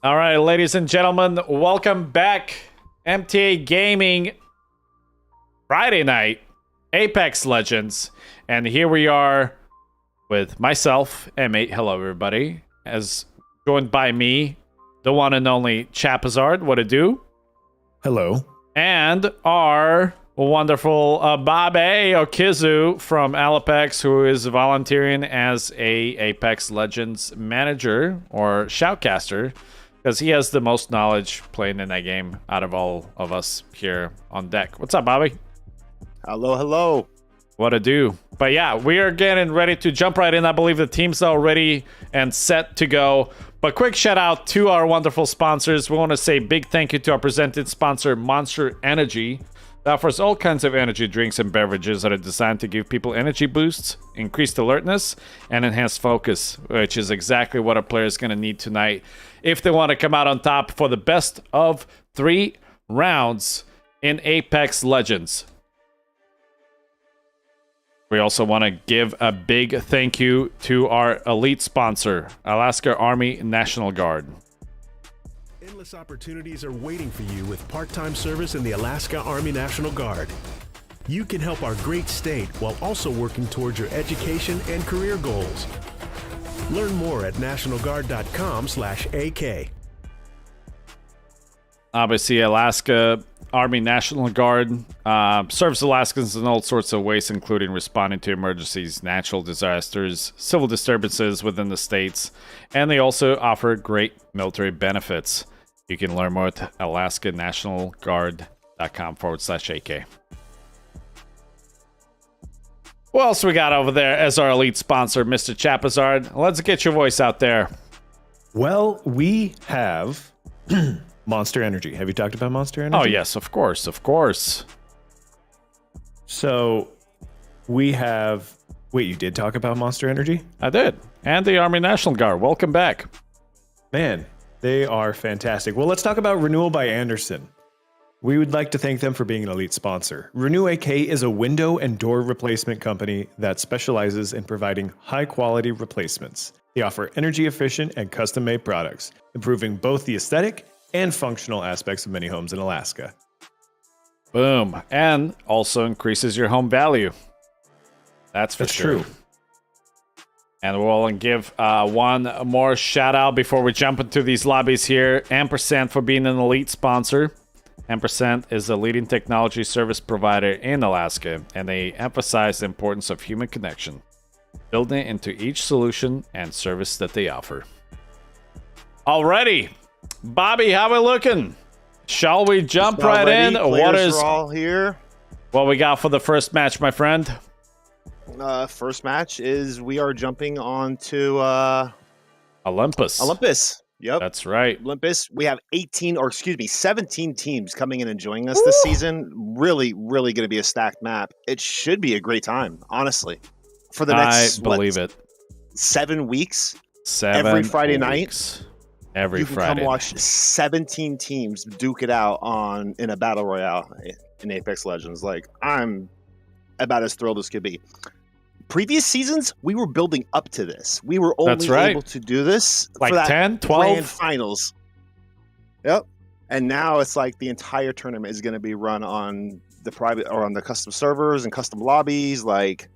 All right, ladies and gentlemen, welcome back. MTA Gaming Friday night, Apex Legends. And here we are with myself, M8. Hello, everybody. As joined by me, the one and only Chapazard. What it do? Hello. And our wonderful Babe Okizu from Alapex, who is volunteering as a Apex Legends manager or shoutcaster, because he has the most knowledge playing in that game out of all of us here on deck. What's up, Bobby? Hello, hello. What to do? But yeah, we are getting ready to jump right in. I believe the team's all ready and set to go. But quick shout out to our wonderful sponsors. We want to say big thank you to our presented sponsor, Monster Energy. It offers all kinds of energy drinks and beverages that are designed to give people energy boosts, increased alertness, and enhanced focus, which is exactly what a player is going to need tonight if they want to come out on top for the best of 3 rounds in Apex Legends. We also want to give a big thank you to our elite sponsor, Alaska Army National Guard. Endless opportunities are waiting for you with part-time service in the Alaska Army National Guard. You can help our great state while also working towards your education and career goals. Learn more at nationalguard.com/AK. Obviously, Alaska Army National Guard serves Alaskans in all sorts of ways, including responding to emergencies, natural disasters, civil disturbances within the states, and they also offer great military benefits. You can learn more at alaskanationalguard.com/AK. What else we got over there as our elite sponsor, Mr. Chapazard? Let's get your voice out there. Well, we have Monster Energy. Have you talked about Monster Energy? Oh, yes, of course, of course. So we have... Wait, you did talk about Monster Energy? I did. And the Army National Guard. Welcome back. Man, they are fantastic. Well, let's talk about Renewal by Anderson. We would like to thank them for being an elite sponsor. Renew AK is a window and door replacement company that specializes in providing high-quality replacements. They offer energy-efficient and custom-made products, improving both the aesthetic and functional aspects of many homes in Alaska. Boom. And also increases your home value. That's for sure. True. And we'll give one more shout out before we jump into these lobbies here. Ampersand for being an elite sponsor. Ampersand is a leading technology service provider in Alaska, and they emphasize the importance of human connection, building it into each solution and service that they offer. Alrighty, Bobby, how we looking? Shall we jump right in? What is all here? What we got for the first match, my friend? First match is we are jumping on to Olympus. Olympus. Yep. That's right. Olympus. We have 17 teams coming in and joining us this season. Really, really going to be a stacked map. It should be a great time, honestly. For the next, 7 weeks? Every Friday night. Every Friday. You can come watch 17 teams duke it out in a battle royale in Apex Legends. Like, I'm about as thrilled as could be. Previous seasons, we were building up to this. We were only able to do this like for that 10, 12 grand finals. Yep. And now it's like the entire tournament is going to be run on the private or on the custom servers and custom lobbies. Like,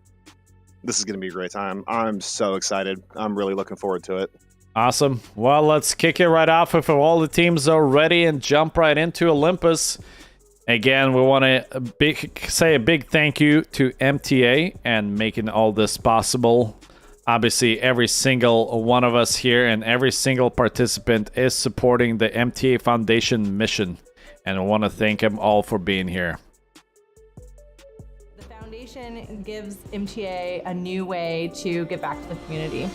this is going to be a great time. I'm so excited. I'm really looking forward to it. Awesome. Well, let's kick it right off if all the teams are ready and jump right into Olympus. Again, we want to say a big thank you to MTA and making all this possible. Obviously, every single one of us here and every single participant is supporting the MTA Foundation mission. And I want to thank them all for being here. The foundation gives MTA a new way to give back to the community.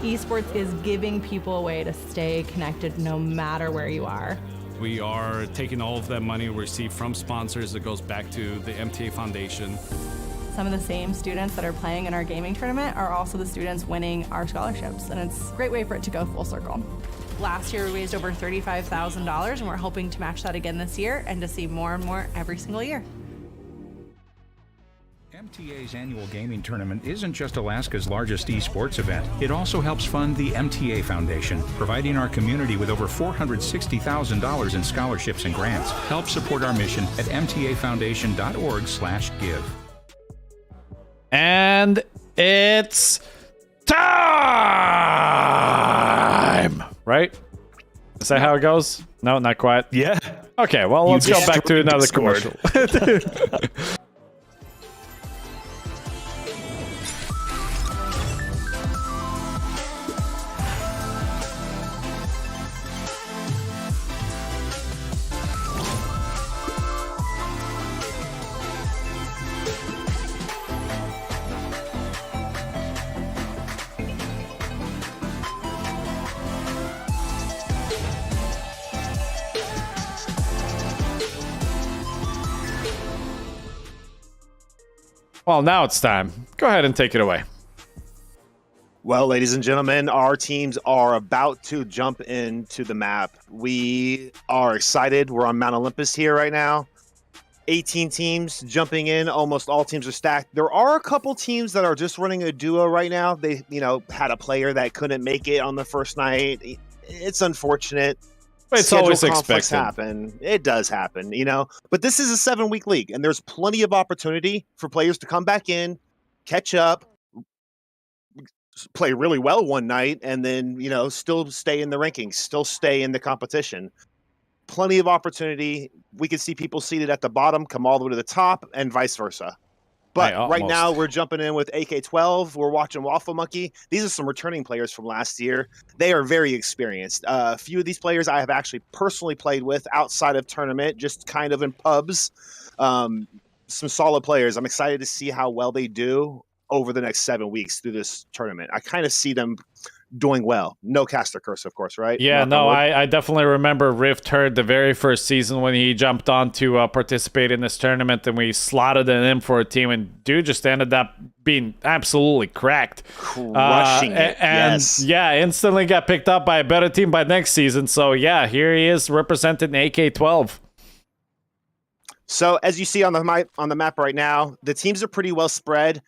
Esports is giving people a way to stay connected no matter where you are. We are taking all of that money we receive from sponsors that goes back to the MTA Foundation. Some of the same students that are playing in our gaming tournament are also the students winning our scholarships, and it's a great way for it to go full circle. Last year we raised over $35,000, and we're hoping to match that again this year and to see more and more every single year. MTA's annual gaming tournament isn't just Alaska's largest esports event. It also helps fund the MTA Foundation, providing our community with over $460,000 in scholarships and grants. Help support our mission at mtafoundation.org/give. And it's time! Right? Is that how it goes? No, not quite. Yeah. Okay, well, let's go back to another commercial. Well, now it's time. Go ahead and take it away. Well, ladies and gentlemen, our teams are about to jump into the map. We are excited. We're on Mount Olympus here right now. 18 teams jumping in. Almost all teams are stacked. There are a couple teams that are just running a duo right now. They, had a player that couldn't make it on the first night. It's unfortunate. But it's always expected. Happen. It does happen, But this is a 7-week league, and there's plenty of opportunity for players to come back in, catch up, play really well one night, and then, still stay in the rankings, still stay in the competition. Plenty of opportunity. We can see people seated at the bottom come all the way to the top, and vice versa. But right now, we're jumping in with AK-12. We're watching Waffle Monkey. These are some returning players from last year. They are very experienced. A few of these players I have actually personally played with outside of tournament, just kind of in pubs. Some solid players. I'm excited to see how well they do over the next 7 weeks through this tournament. I kind of see them doing well. No caster curse, of course, right? Yeah, no, I definitely remember Rift Herd the very first season when he jumped on to participate in this tournament, and we slotted it in for a team, and dude just ended up being absolutely cracked. Crushing it, and yes. Yeah, instantly got picked up by a better team by next season. So yeah, here he is representing AK-12. So as you see on the map right now, the teams are pretty well spread.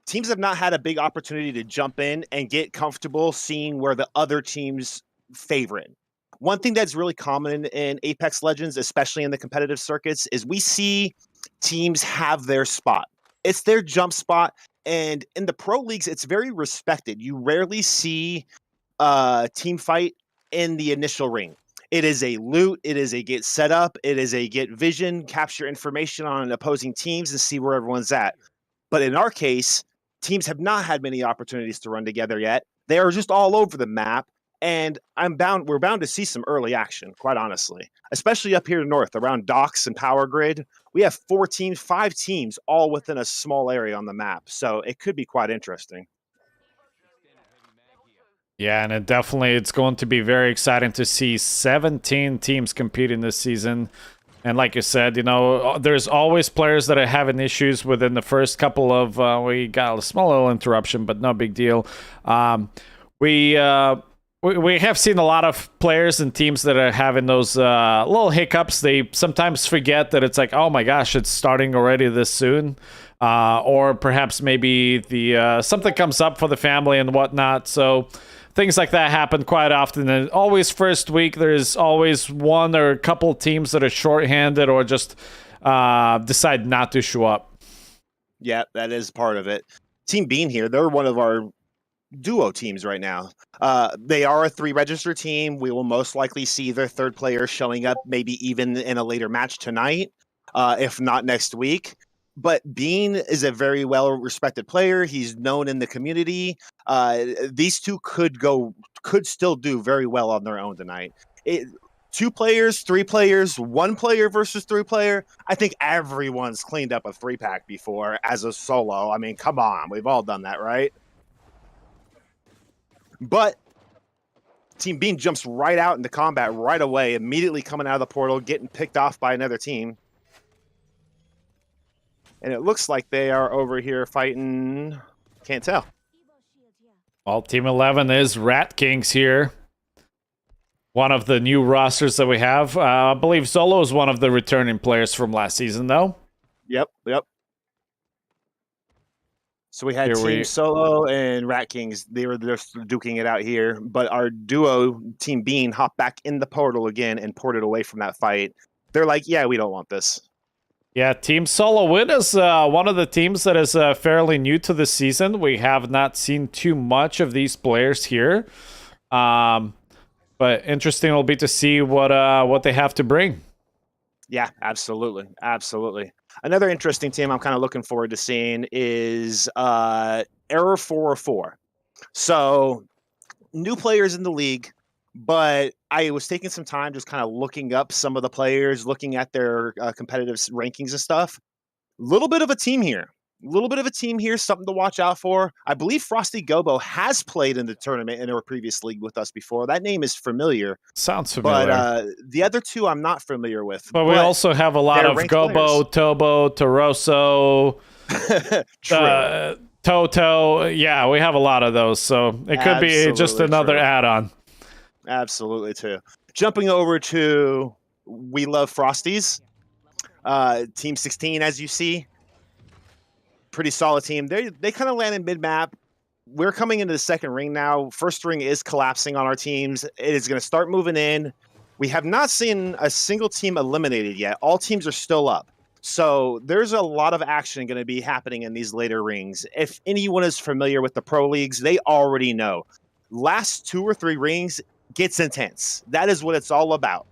Teams have not had a big opportunity to jump in and get comfortable seeing where the other teams favorite. One thing that's really common in Apex Legends, especially in the competitive circuits, is we see teams have their spot. It's their jump spot. And in the pro leagues, it's very respected. You rarely see a team fight in the initial ring. It is a loot. It is a get set up. It is a get vision, capture information on opposing teams and see where everyone's at. But in our case, teams have not had many opportunities to run together yet. They are just all over the map, and we're bound to see some early action, quite honestly. Especially up here north, around docks and power grid. We have 5 teams, all within a small area on the map, so it could be quite interesting. Yeah, and it's going to be very exciting to see 17 teams competing this season. And like you said, there's always players that are having issues within the first couple of... we got a small little interruption, but no big deal. We have seen a lot of players and teams that are having those little hiccups. They sometimes forget that it's like, oh my gosh, it's starting already this soon. Or perhaps maybe the something comes up for the family and whatnot. So... things like that happen quite often. And always first week, there's always one or a couple teams that are shorthanded or just decide not to show up. Yeah, that is part of it. Team Bean here, they're one of our duo teams right now. They are a 3-register team. We will most likely see their third player showing up maybe even in a later match tonight, if not next week. But Bean is a very well-respected player. He's known in the community. These two could still do very well on their own tonight. 2 players, 3 players, 1 player versus 3 player. I think everyone's cleaned up a 3-pack before as a solo. I mean, come on. We've all done that, right? But Team Bean jumps right out into combat right away, immediately coming out of the portal, getting picked off by another team. And it looks like they are over here fighting. Can't tell. Well, Team 11 is Rat Kings here. One of the new rosters that we have. I believe Solo is one of the returning players from last season, though. Yep. So we had Here Team Solo and Rat Kings. They're duking it out here. But our duo, Team Bean, hopped back in the portal again and ported away from that fight. They're like, yeah, we don't want this. Yeah, Team Solo Win is one of the teams that is fairly new to the season. We have not seen too much of these players here. But interesting will be to see what they have to bring. Yeah, absolutely. Absolutely. Another interesting team I'm kind of looking forward to seeing is Error 404. So, new players in the league, but I was taking some time just kind of looking up some of the players, looking at their competitive rankings and stuff. Little bit of a team here. Something to watch out for. I believe Frosty Gobo has played in the tournament in our previous league with us before. That name is familiar. Sounds familiar. But the other two I'm not familiar with. But we also have a lot of Gobo, players. Tobo, Toroso, Toto. Yeah, we have a lot of those. So it could be just another add-on. Absolutely, too. Jumping over to We Love Frosties. Team 16, as you see. Pretty solid team. They kind of landed mid-map. We're coming into the second ring now. First ring is collapsing on our teams. It is going to start moving in. We have not seen a single team eliminated yet. All teams are still up. So there's a lot of action going to be happening in these later rings. If anyone is familiar with the pro leagues, they already know. Last 2 or 3 rings gets intense. That is what it's all about.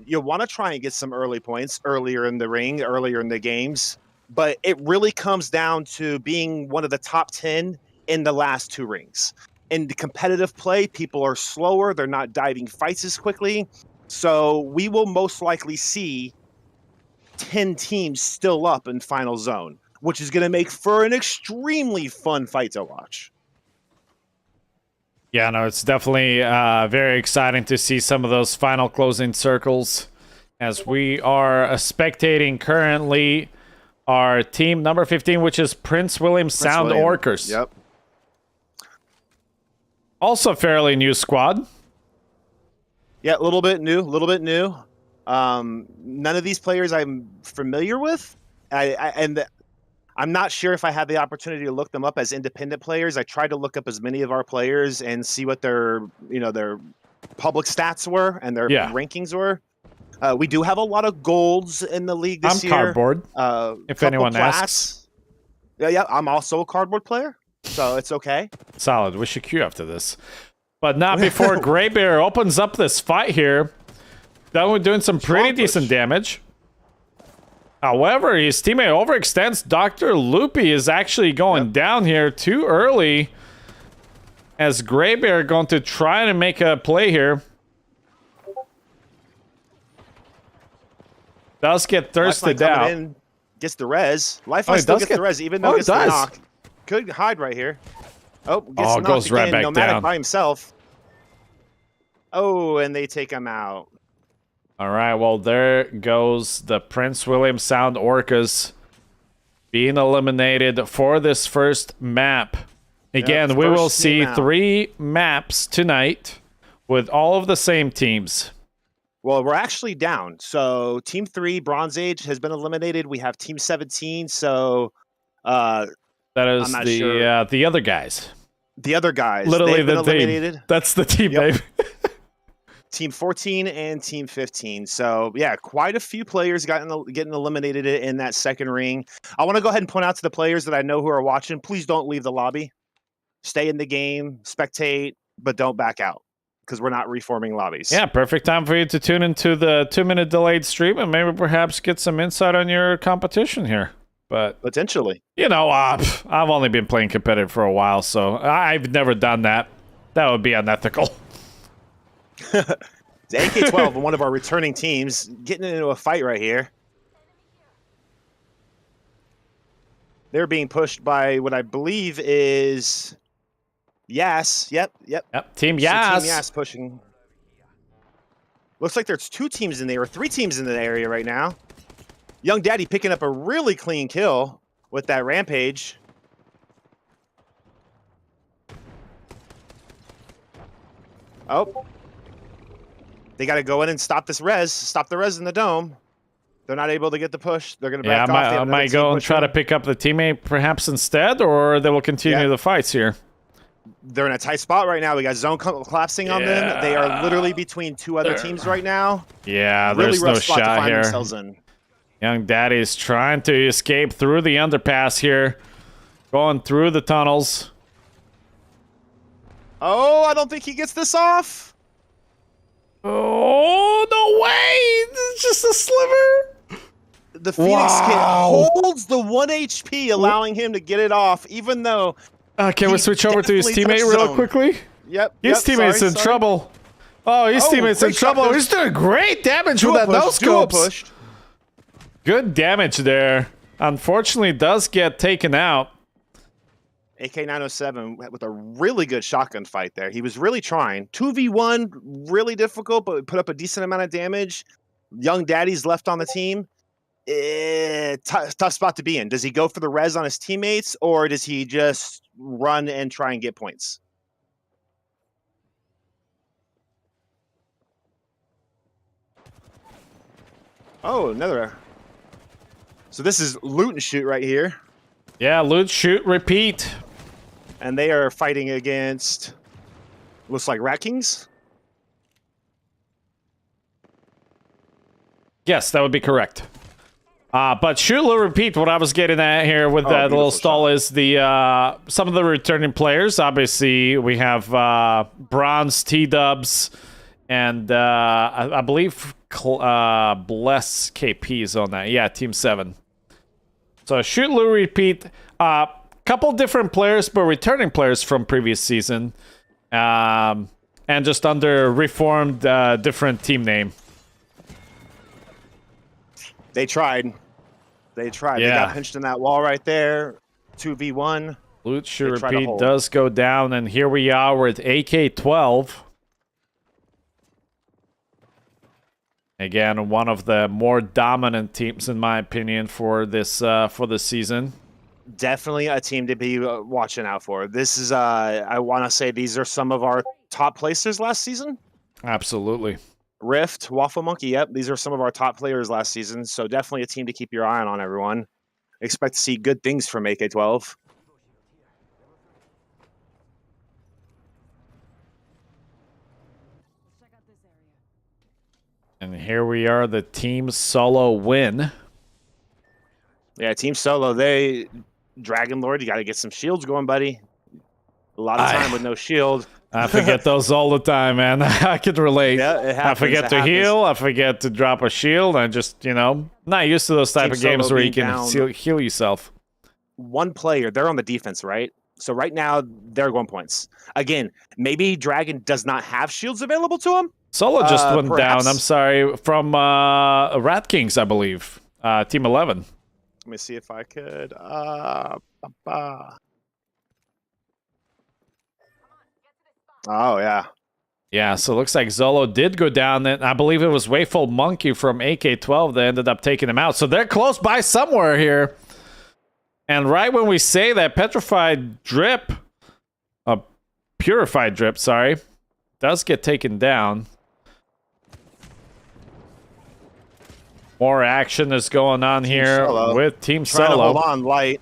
You want to try and get some early points earlier in the ring, earlier in the games. But it really comes down to being one of the top 10 in the last 2 rings. In the competitive play, people are slower. They're not diving fights as quickly. So we will most likely see 10 teams still up in final zone, which is going to make for an extremely fun fight to watch. Yeah, no, it's definitely very exciting to see some of those final closing circles as we are spectating currently our team number 15, which is Prince William Sound Orcas. Yep. Also fairly new squad. Yeah, a little bit new. None of these players I'm familiar with. And I'm not sure if I had the opportunity to look them up as independent players. I tried to look up as many of our players and see what their public stats were and their rankings were. We do have a lot of golds in the league this year. I'm cardboard, if anyone asks. Yeah, I'm also a cardboard player, so it's okay. Solid. We should queue after this. But not before Greybear opens up this fight here. Then we're doing some pretty decent damage. However, his teammate overextends. Dr. Loopy is actually going down here too early. As Greybear going to try and make a play here. Does get thirsted out. In, gets the res. Lifeline still gets the res, even though it gets the knock. Could hide right here. Oh, gets knocked goes right back Nomadic down by himself. Oh, and they take him out. All right, well, there goes the Prince William Sound Orcas being eliminated for this first map. Again, we will see 3 maps tonight with all of the same teams. Well, we're actually down. So Team 3, Bronze Age, has been eliminated. We have Team 17, so... that is the other guys. The other guys. Literally the team. That's the team, baby. Team 14 and Team 15. So, yeah, quite a few players getting eliminated in that second ring. I want to go ahead and point out to the players that I know who are watching, please don't leave the lobby. Stay in the game, spectate, but don't back out because we're not reforming lobbies. Yeah, perfect time for you to tune into the 2-minute delayed stream and maybe perhaps get some insight on your competition here. But potentially, I've only been playing competitive for a while, so I've never done that. That would be unethical. It's AK-12 and one of our returning teams getting into a fight right here. They're being pushed by what I believe is Yas. Yep. Team Yas. Team Yas pushing. Looks like there's 2 teams in there, or 3 teams in the area right now. Young Daddy picking up a really clean kill with that rampage. Oh. They got to go in and stop this res. Stop the res in the dome. They're not able to get the push. They're going to back off. I might go and try to pick up the teammate perhaps instead, or they will continue the fights here. They're in a tight spot right now. We got zone collapsing on them. They are literally between two other teams right now. Yeah, really there's rough no spot to shot find here. themselves in. Young Daddy's trying to escape through the underpass here. Going through the tunnels. Oh, I don't think he gets this off. Oh, no way! It's just a sliver. The Phoenix kid holds the 1 HP, allowing him to get it off, even though... Can we switch over to his teammate real quickly? Yep. His teammate's in trouble. Oh, his teammate's in trouble. He's doing great damage with that no-scopes. Good damage there. Unfortunately, does get taken out. AK-907 with a really good shotgun fight there. He was really trying. 2v1, really difficult, but put up a decent amount of damage. Young Daddy's left on the team. Tough spot to be in. Does he go for the res on his teammates, or does he just run and try and get points? Oh, another. So this is loot and shoot right here. Yeah, loot, shoot, repeat. And they are fighting against, looks like Rat Kings. Yes, that would be correct. But shoot, loot, repeat. What I was getting at here with that little stall is the some of the returning players. Obviously, we have Bronze, T-Dubs, and I believe Bless KP's on that. Yeah, Team 7. So shoot, loot, repeat. Couple different players, but returning players from previous season, and just under reformed different team name. They tried. They tried. Yeah. They got pinched in that wall right there. 2v1. Loot, shoot, repeat does go down, and here we are with AK-12. Again, one of the more dominant teams, in my opinion, for this season. Definitely a team to be watching out for. This is, I want to say these are some of our top placers last season. Absolutely. Rift, Waffle Monkey, yep. These are some of our top players last season. So definitely a team to keep your eye on, everyone. Expect to see good things from AK-12. And here we are, the team solo win. Yeah, team solo, Dragon Lord, you got to get some shields going, buddy. A lot of time with no shield. I forget those all the time, man. I could relate. Yeah, it happens. I forget to heal. I forget to drop a shield. I just, not used to those type of games where you can heal yourself. One player, they're on the defense, right? So right now, they're going points. Again, maybe Dragon does not have shields available to him. Solo just went perhaps. down. I'm sorry. From Rat Kings, I believe. Team 11. Let me see if I could. Oh, yeah. Yeah, so it looks like Zolo did go down. And I believe it was Wayful Monkey from AK-12 that ended up taking him out. So they're close by somewhere here. And right when we say that, Purified Drip, does get taken down. More action is going on here with Team Solo. Trying to hold on, Light.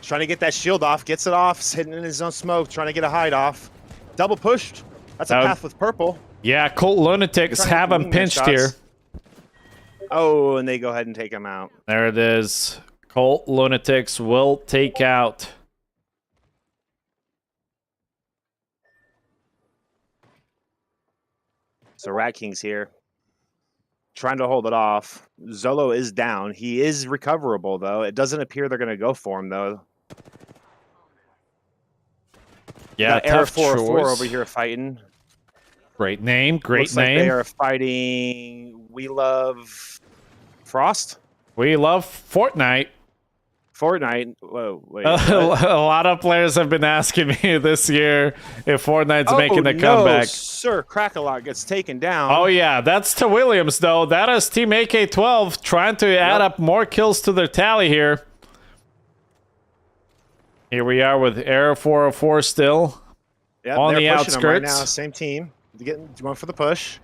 Trying to get that shield off. Gets it off. Sitting in his own smoke. Trying to get a hide off. Double pushed. That's a path with purple. Yeah, Colt Lunatics have him pinched here. Oh, and they go ahead and take him out. There it is. Colt Lunatics will take out. So Rat King's here. Trying to hold it off. Zolo is down. He is recoverable, though. It doesn't appear they're going to go for him, though. Yeah, Air tough 404 choice. over here fighting. Great name. Looks like they are fighting We Love Frost. We love Fortnite. Whoa, wait. A lot of players have been asking me this year if Fortnite's making a comeback. Sir, Crack-A-Lot gets taken down. Oh, yeah. That's to Williams, though. That is Team AK-12 trying to add up more kills to their tally here. Here we are with Air 404 still on the outskirts. right now, same team. Going for the push.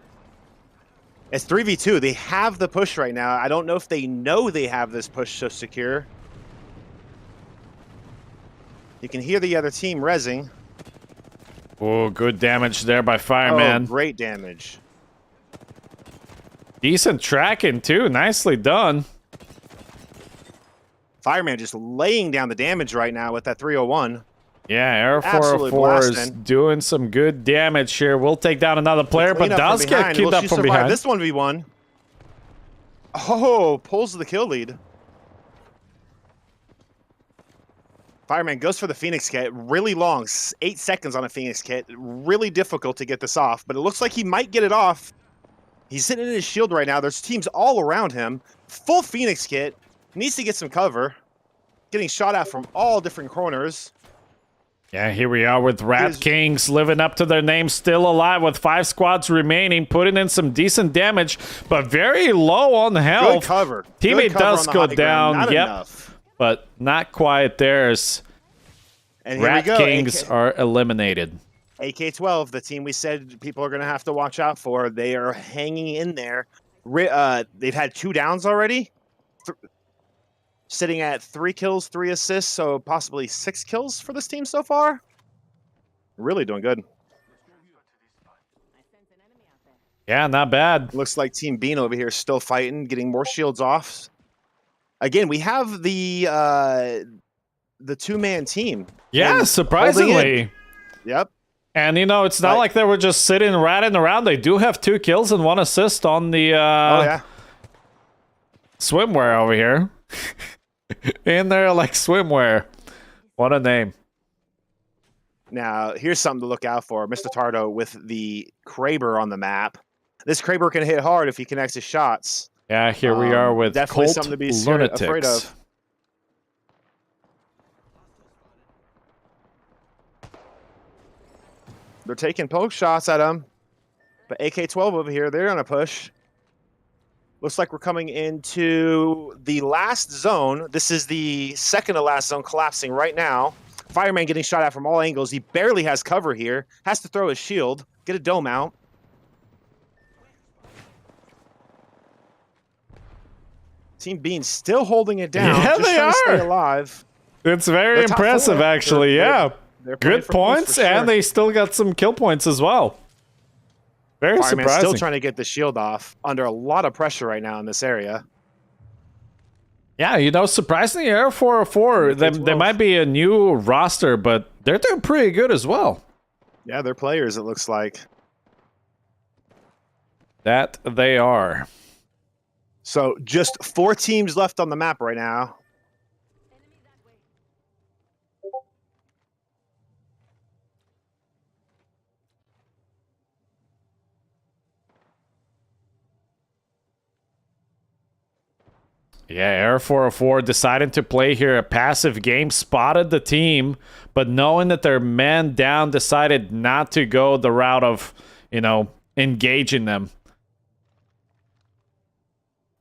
It's 3v2. They have the push right now. I don't know if they know they have this push so secure. You can hear the other team rezzing. Oh, good damage there by Fireman. Oh, great damage. Decent tracking, too. Nicely done. Fireman just laying down the damage right now with that 301. Yeah, Air Absolutely 404 is blasting. doing some good damage here. We'll take down another player, but does get cleaned up from behind. This 1v1. Oh, pulls the kill lead. Fireman goes for the Phoenix kit. Really long, 8 seconds on a Phoenix kit. Really difficult to get this off, but it looks like he might get it off. He's sitting in his shield right now. There's teams all around him. Full Phoenix kit. Needs to get some cover. Getting shot at from all different corners. Yeah, here we are with Rat Kings living up to their name, still alive with 5 squads remaining, putting in some decent damage, but very low on health. Good cover. Teammate does go down, Not yep, enough. but not quite theirs. And here Rat we go. Kings are eliminated. AK-12, the team we said people are going to have to watch out for. They are hanging in there. They've had 2 downs already. Sitting at 3 kills, 3 assists, so possibly 6 kills for this team so far. Really doing good. Yeah, not bad. Looks like Team Bean over here is still fighting, getting more shields off. Again, we have the 2-man team. Yeah, And surprisingly. Yep. And, you know, it's not like they were just sitting ratting around. They do have 2 kills and 1 assist on the swimwear over here. In there like swimwear. What a name. Now, here's something to look out for. Mr. Tardo with the Kraber on the map. This Kraber can hit hard if he connects his shots. Yeah, here we are with definitely Colt something to be Lunatics. afraid of. They're taking poke shots at him. But AK-12 over here, they're on a push. Looks like we're coming into the last zone. This is the second to last zone collapsing right now. Fireman getting shot at from all angles. He barely has cover here. Has to throw his shield. Get a dome out. Team Bean still holding it down. Yeah, just they trying to stay are. alive. It's very They're top impressive, 4. actually. Yeah. They're playing Good for points points, for sure. and they still got some kill points as well. Very Fireman's surprising. still trying to get the shield off. Under a lot of pressure right now in this area. Yeah, you know, surprisingly, Air 404, they might be a new roster, but they're doing pretty good as well. Yeah, they're players, it looks like. That they are. So just 4 teams left on the map right now. Yeah, Air 404 decided to play here a passive game, spotted the team, but knowing that they're man down, decided not to go the route of, you know, engaging them.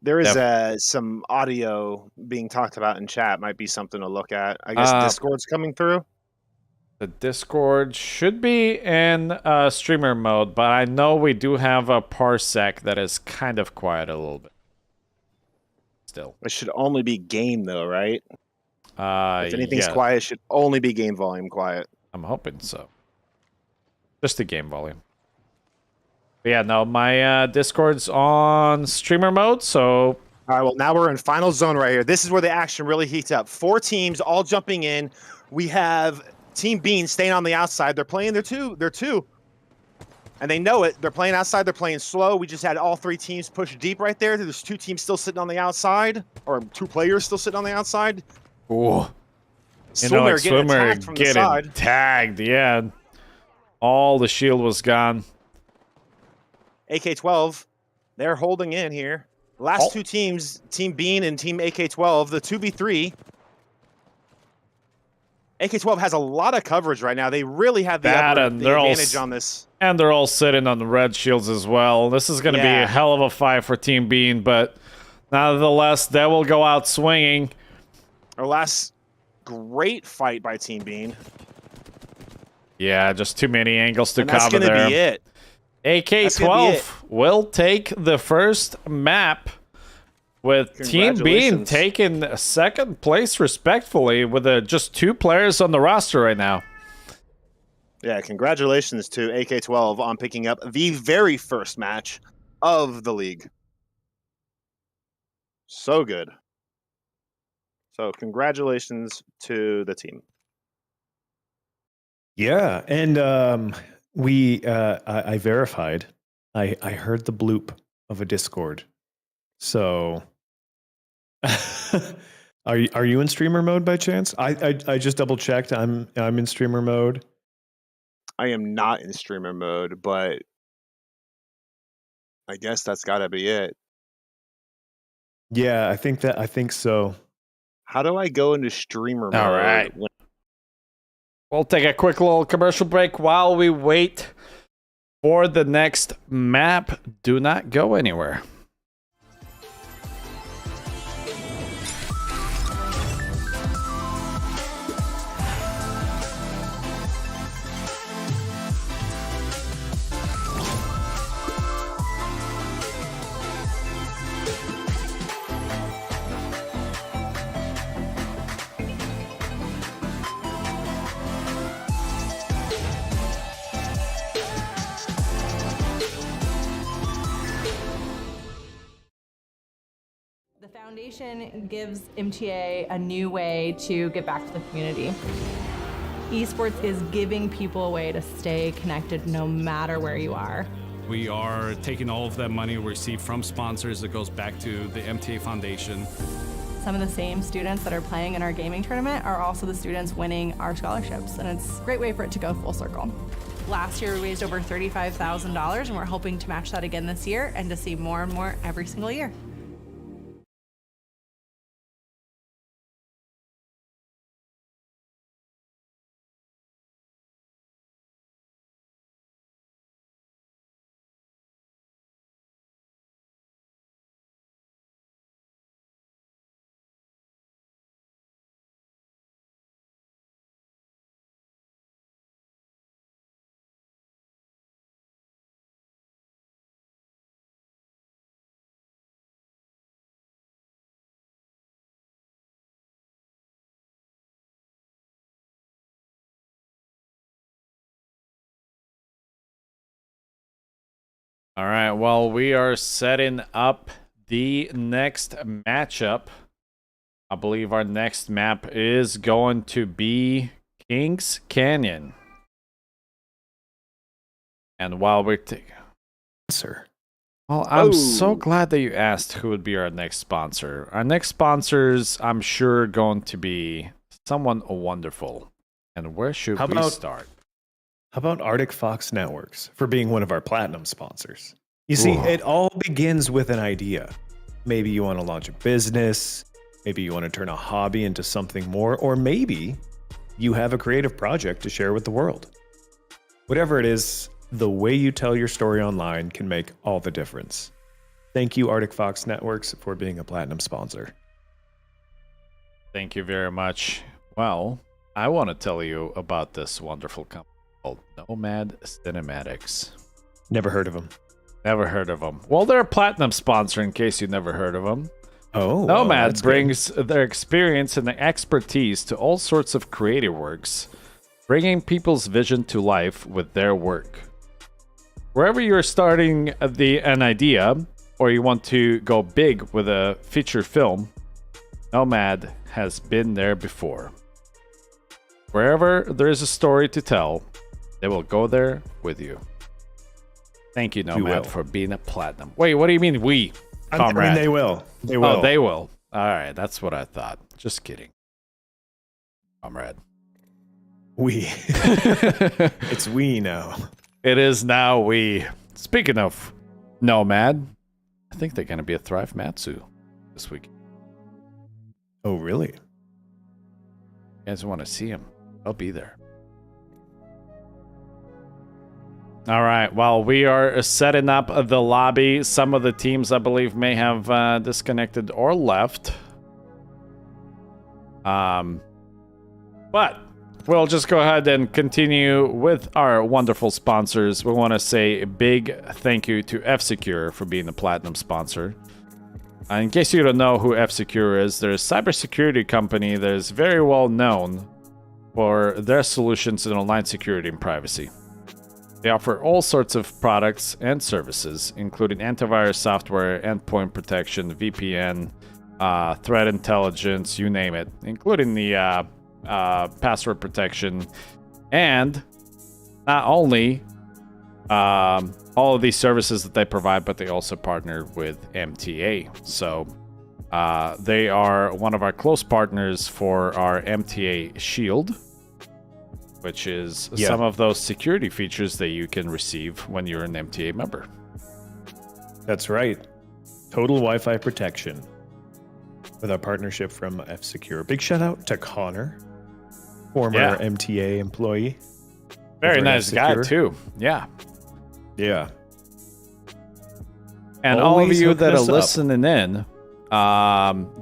There is some audio being talked about in chat. Might be something to look at. I guess Discord's coming through. The Discord should be in streamer mode, but I know we do have a parsec that is kind of quiet a little bit. Still. It should only be game, though, right? If anything's yeah. quiet, it should only be game volume quiet. I'm hoping so. Just the game volume. But yeah, no, my Discord's on streamer mode, so... All right, well, now we're in final zone right here. This is where the action really heats up. 4 teams all jumping in. We have Team Bean staying on the outside. They're playing their 2. They're 2. And they know it. They're playing outside. They're playing slow. We just had all 3 teams push deep right there. There's 2 teams still sitting on the outside, or 2 players still sitting on the outside. Ooh. Swimmer getting attacked from the side. Tagged, yeah. All the shield was gone. AK-12, they're holding in here. Last 2 teams, Team Bean and Team AK-12, the 2v3. AK-12 has a lot of coverage right now. They really have the advantage on this. And they're all sitting on the red shields as well. This is going to be a hell of a fight for Team Bean, but nonetheless, they will go out swinging. Our last great fight by Team Bean. Yeah, just too many angles to and that's cover gonna there. Be it. AK-12 will take the first map, with Team Bean taking second place respectfully with just 2 players on the roster right now. Yeah, congratulations to AK12 on picking up the very first match of the league. So good. So congratulations to the team. Yeah, and I verified. I heard the bloop of a Discord. So, are you in streamer mode by chance? I just double checked. I'm in streamer mode. I am not in streamer mode, but I guess that's got to be it. Yeah, I think so. How do I go into streamer mode? All right. We'll take a quick little commercial break while we wait for the next map. Do not go anywhere. The foundation gives MTA a new way to get back to the community. Esports is giving people a way to stay connected no matter where you are. We are taking all of that money we receive from sponsors that goes back to the MTA Foundation. Some of the same students that are playing in our gaming tournament are also the students winning our scholarships, and it's a great way for it to go full circle. Last year, we raised over $35,000, and we're hoping to match that again this year and to see more and more every single year. All right, well, we are setting up the next matchup. I believe our next map is going to be Kings Canyon. And while we're Sir. Well, I'm so glad that you asked who would be our next sponsor. Our next sponsors, I'm sure, going to be someone wonderful. And where should we start? How about Arctic Fox Networks for being one of our platinum sponsors? You see, it all begins with an idea. Maybe you want to launch a business. Maybe you want to turn a hobby into something more. Or maybe you have a creative project to share with the world. Whatever it is, the way you tell your story online can make all the difference. Thank you, Arctic Fox Networks, for being a platinum sponsor. Thank you very much. Well, I want to tell you about this wonderful company called Nomad Cinematics. Never heard of them. Never heard of them. Well, they're a platinum sponsor in case you never heard of them. Oh, Nomad brings their experience and expertise to all sorts of creative works, bringing people's vision to life with their work. Wherever you're starting an idea, or you want to go big with a feature film, Nomad has been there before. Wherever there is a story to tell, they will go there with you. Thank you, Nomad, for being a platinum. Wait, what do you mean we, comrade? I mean, they will. They will. Oh, they will. All right, that's what I thought. Just kidding. Comrade. We. It's we now. It is now we. Speaking of Nomad, I think they're going to be at Thrive Matsu this week. Oh, really? You guys want to see him? I'll be there. All right. While we are setting up the lobby, some of the teams, I believe, may have disconnected or left. But we'll just go ahead and continue with our wonderful sponsors. We want to say a big thank you to F-Secure for being a platinum sponsor. In case you don't know who F-Secure is, they're a cybersecurity company that is very well known for their solutions in online security and privacy. They offer all sorts of products and services, including antivirus software, endpoint protection, VPN, threat intelligence, you name it, including the password protection, and not only all of these services that they provide, but they also partner with MTA. So they are one of our close partners for our MTA Shield, which is some of those security features that you can receive when you're an MTA member. That's right. Total Wi-Fi protection with a partnership from F-Secure. Big shout out to Connor, former MTA employee. Very nice guy too. Yeah. Yeah. And all of you that are listening in,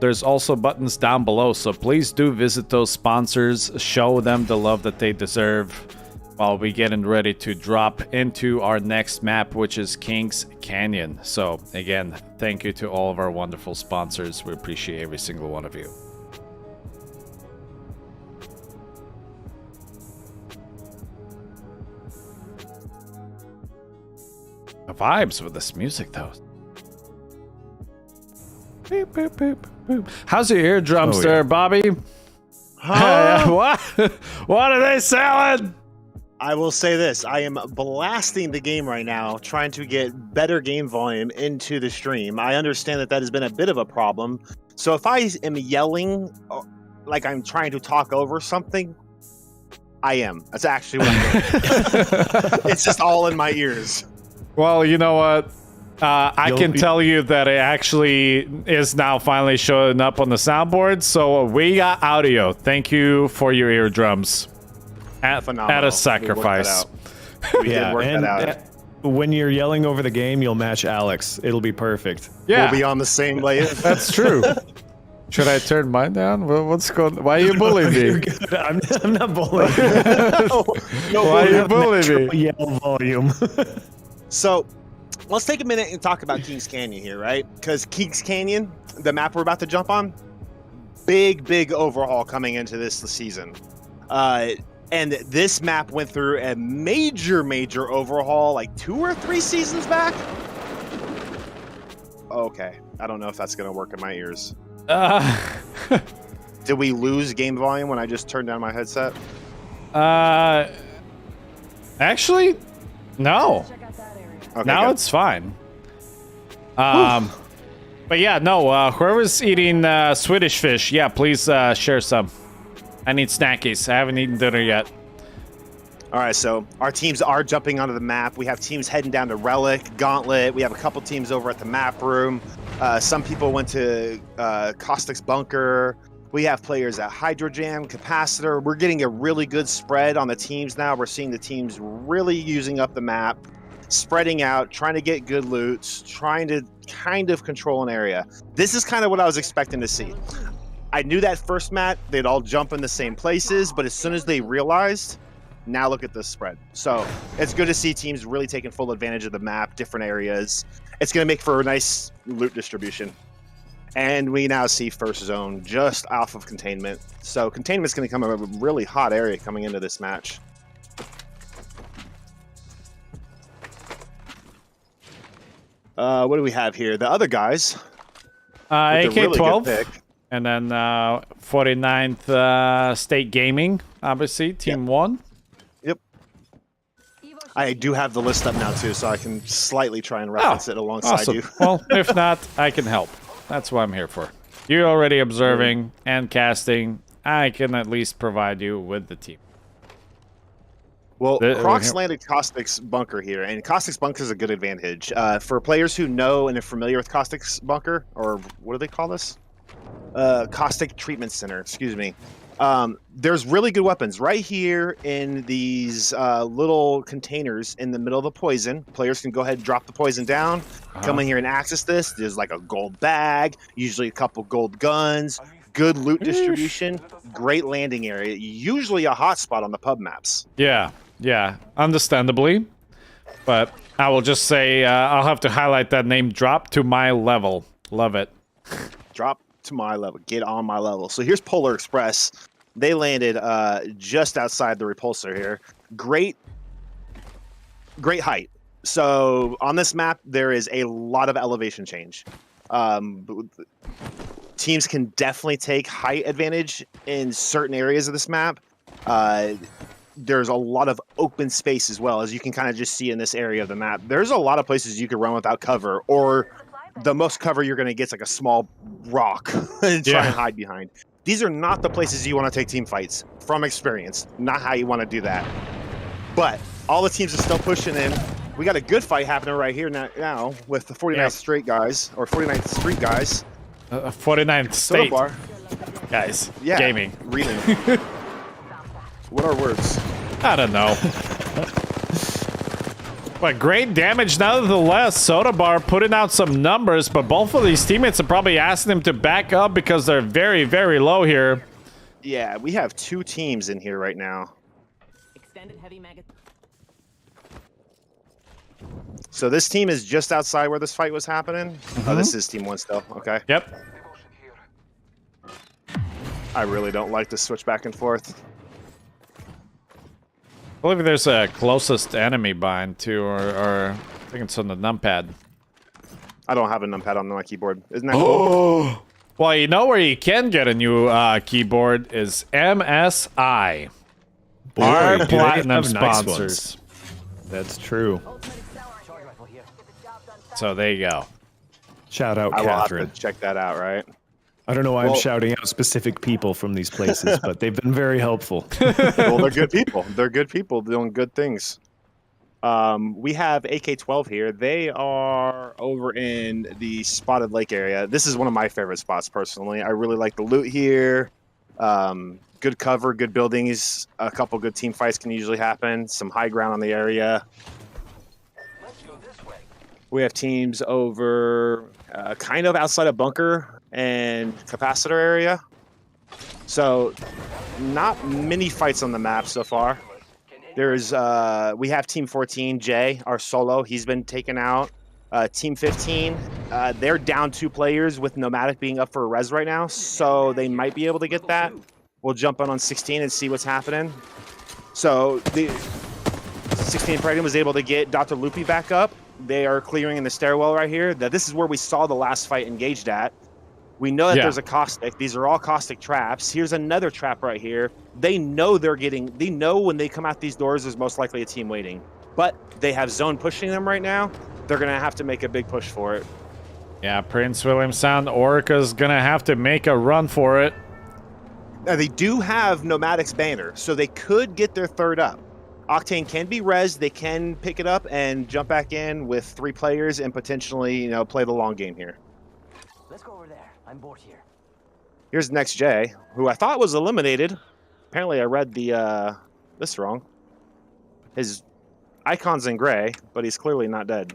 there's also buttons down below, so please do visit those sponsors, show them the love that they deserve while we getting ready to drop into our next map, which is Kings Canyon. So again, thank you to all of our wonderful sponsors. We appreciate every single one of you. The vibes with this music though. Boop, boop, boop, boop. How's your eardrums there, Bobby? What? What are they selling? I will say this. I am blasting the game right now, trying to get better game volume into the stream. I understand that has been a bit of a problem. So if I am yelling like I'm trying to talk over something, I am. That's actually what I'm doing. It's just all in my ears. Well, you know what? I can tell you that it actually is now finally showing up on the soundboard. So we got audio. Thank you for your eardrums. At a sacrifice. We did work that out. When you're yelling over the game, you'll match Alex. It'll be perfect. Yeah. We'll be on the same layer. That's true. Should I turn mine down? What's going? Why are you bullying me? I'm not bullying. No, why are you bullying me? Yell volume. So, let's take a minute and talk about Kings Canyon here, right? Because Kings Canyon, the map we're about to jump on, big overhaul coming into this season. And this map went through a major overhaul like 2 or 3 seasons back. Okay, I don't know if that's going to work in my ears. Did we lose game volume when I just turned down my headset? Actually, no. Okay, now good. it's fine. But yeah, no. Whoever's eating Swedish fish, yeah, please share some. I need snackies. I haven't eaten dinner yet. All right, so our teams are jumping onto the map. We have teams heading down to Relic, Gauntlet. We have a couple teams over at the map room. Some people went to Caustic's Bunker. We have players at Hydrojam, Capacitor. We're getting a really good spread on the teams now. We're seeing the teams really using up the map, spreading out, trying to get good loots, trying to kind of control an area. This is kind of what I was expecting to see. I knew that first map, they'd all jump in the same places, but as soon as they realized, now look at this spread. So it's good to see teams really taking full advantage of the map, different areas. It's going to make for a nice loot distribution. And we now see first zone just off of containment. So containment's going to become a really hot area coming into this match. What do we have here? The other guys. AK-12. Really and then 49th State Gaming, obviously, Team 1. Yep. I do have the list up now, too, so I can slightly try and reference it alongside you. Well, if not, I can help. That's what I'm here for. You're already observing and casting. I can at least provide you with the team. Well, Crocs landed Caustic's Bunker here, and Caustic's Bunker is a good advantage. For players who know and are familiar with Caustic's Bunker, or what do they call this? Caustic Treatment Center, excuse me. There's really good weapons right here in these little containers in the middle of the poison. Players can go ahead and drop the poison down, come in here and access this. There's like a gold bag, usually a couple gold guns, good loot distribution, great landing area. Usually a hot spot on the pub maps. Yeah, understandably. But I will just say I'll have to highlight that name. Drop to my level. Love it. Drop to my level. Get on my level. So here's Polar Express. They landed just outside the repulsor here. Great height. So on this map, there is a lot of elevation change. Teams can definitely take height advantage in certain areas of this map. There's a lot of open space as well, as you can kind of just see in this area of the map. There's a lot of places you could run without cover, or the most cover you're going to get is like a small rock and try and hide behind. These are not the places you want to take team fights, from experience. Not how you want to do that. But all the teams are still pushing in. We got a good fight happening right here now with the 49th Street guys, or 49th Street guys. 49th State guys. Yeah, gaming. Reading. What are words? I don't know. But great damage nonetheless. Soda Bar putting out some numbers, but both of these teammates are probably asking him to back up because they're very, very low here. Yeah, we have 2 teams in here right now. Extended heavy magazine. So this team is just outside where this fight was happening. Oh, this is team 1 still. Okay. Yep. I really don't like to switch back and forth. I believe there's a closest enemy bind too, or I think it's on the numpad. I don't have a numpad on my keyboard. Isn't that cool? Well, you know where you can get a new keyboard is MSI. Boy, Our do they platinum have nice sponsors. ones. That's true. So there you go. Shout out, I will have Catherine. to check that out, right? I don't know why I'm shouting out specific people from these places, but they've been very helpful. Well, they're good people. They're good people doing good things. We have AK-12 here. They are over in the Spotted Lake area. This is one of my favorite spots, personally. I really like the loot here. Good cover, good buildings. A couple good team fights can usually happen. Some high ground on the area. We have teams over kind of outside of bunker and capacitor area. So not many fights on the map so far. There's we have team 14, Jay, our solo. He's been taken out. Team 15, they're down 2 players with Nomadic being up for a res right now, so they might be able to get that. We'll jump on 16 and see what's happening. So the 16 Pregnant was able to get Dr. Loopy back up. They are clearing in the stairwell right here. This is where we saw the last fight engaged at. We know that there's a caustic. These are all caustic traps. Here's another trap right here. They know they know when they come out these doors, there's most likely a team waiting. But they have zone pushing them right now. They're going to have to make a big push for it. Yeah, Prince William Sound Orca's going to have to make a run for it. Now, they do have Nomadic's banner, so they could get their third up. Octane can be res. They can pick it up and jump back in with 3 players and potentially, play the long game here. Let's go over there. I'm bored here. Here's Next J, who I thought was eliminated. Apparently, I read this wrong. His icon's in gray, but he's clearly not dead.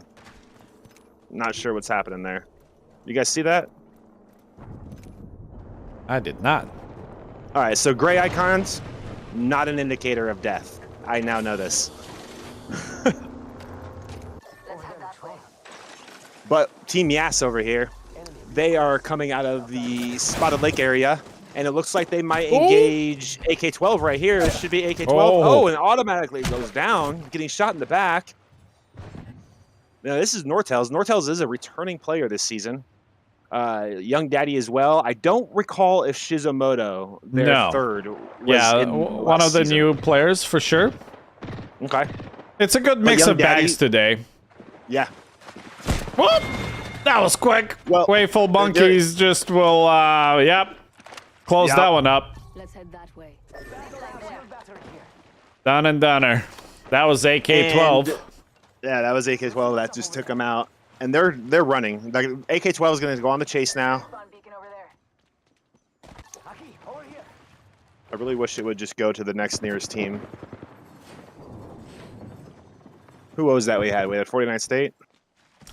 Not sure what's happening there. You guys see that? I did not. All right, so gray icons, not an indicator of death. I now know this. But Team Yass over here, they are coming out of the Spotted Lake area, and it looks like they might engage AK-12 right here. This should be AK-12. Oh, and automatically goes down, getting shot in the back. Now, this is Nortels. Nortels is a returning player this season. Young Daddy as well. I don't recall if Shizumoto, their third, was in one of the season. new players for sure. Okay. It's a good mix Young of bags Daddy- today. Yeah. Whoop! That was quick. Well, Wayful Monkeys just will, close that one up. Let's head that way. Done and doneer. That was AK-12. And- yeah, that was AK-12. That just took them out. And they're running. Like, AK-12 is going to go on the chase now. I really wish it would just go to the next nearest team. Who was that we had? We had 49 State?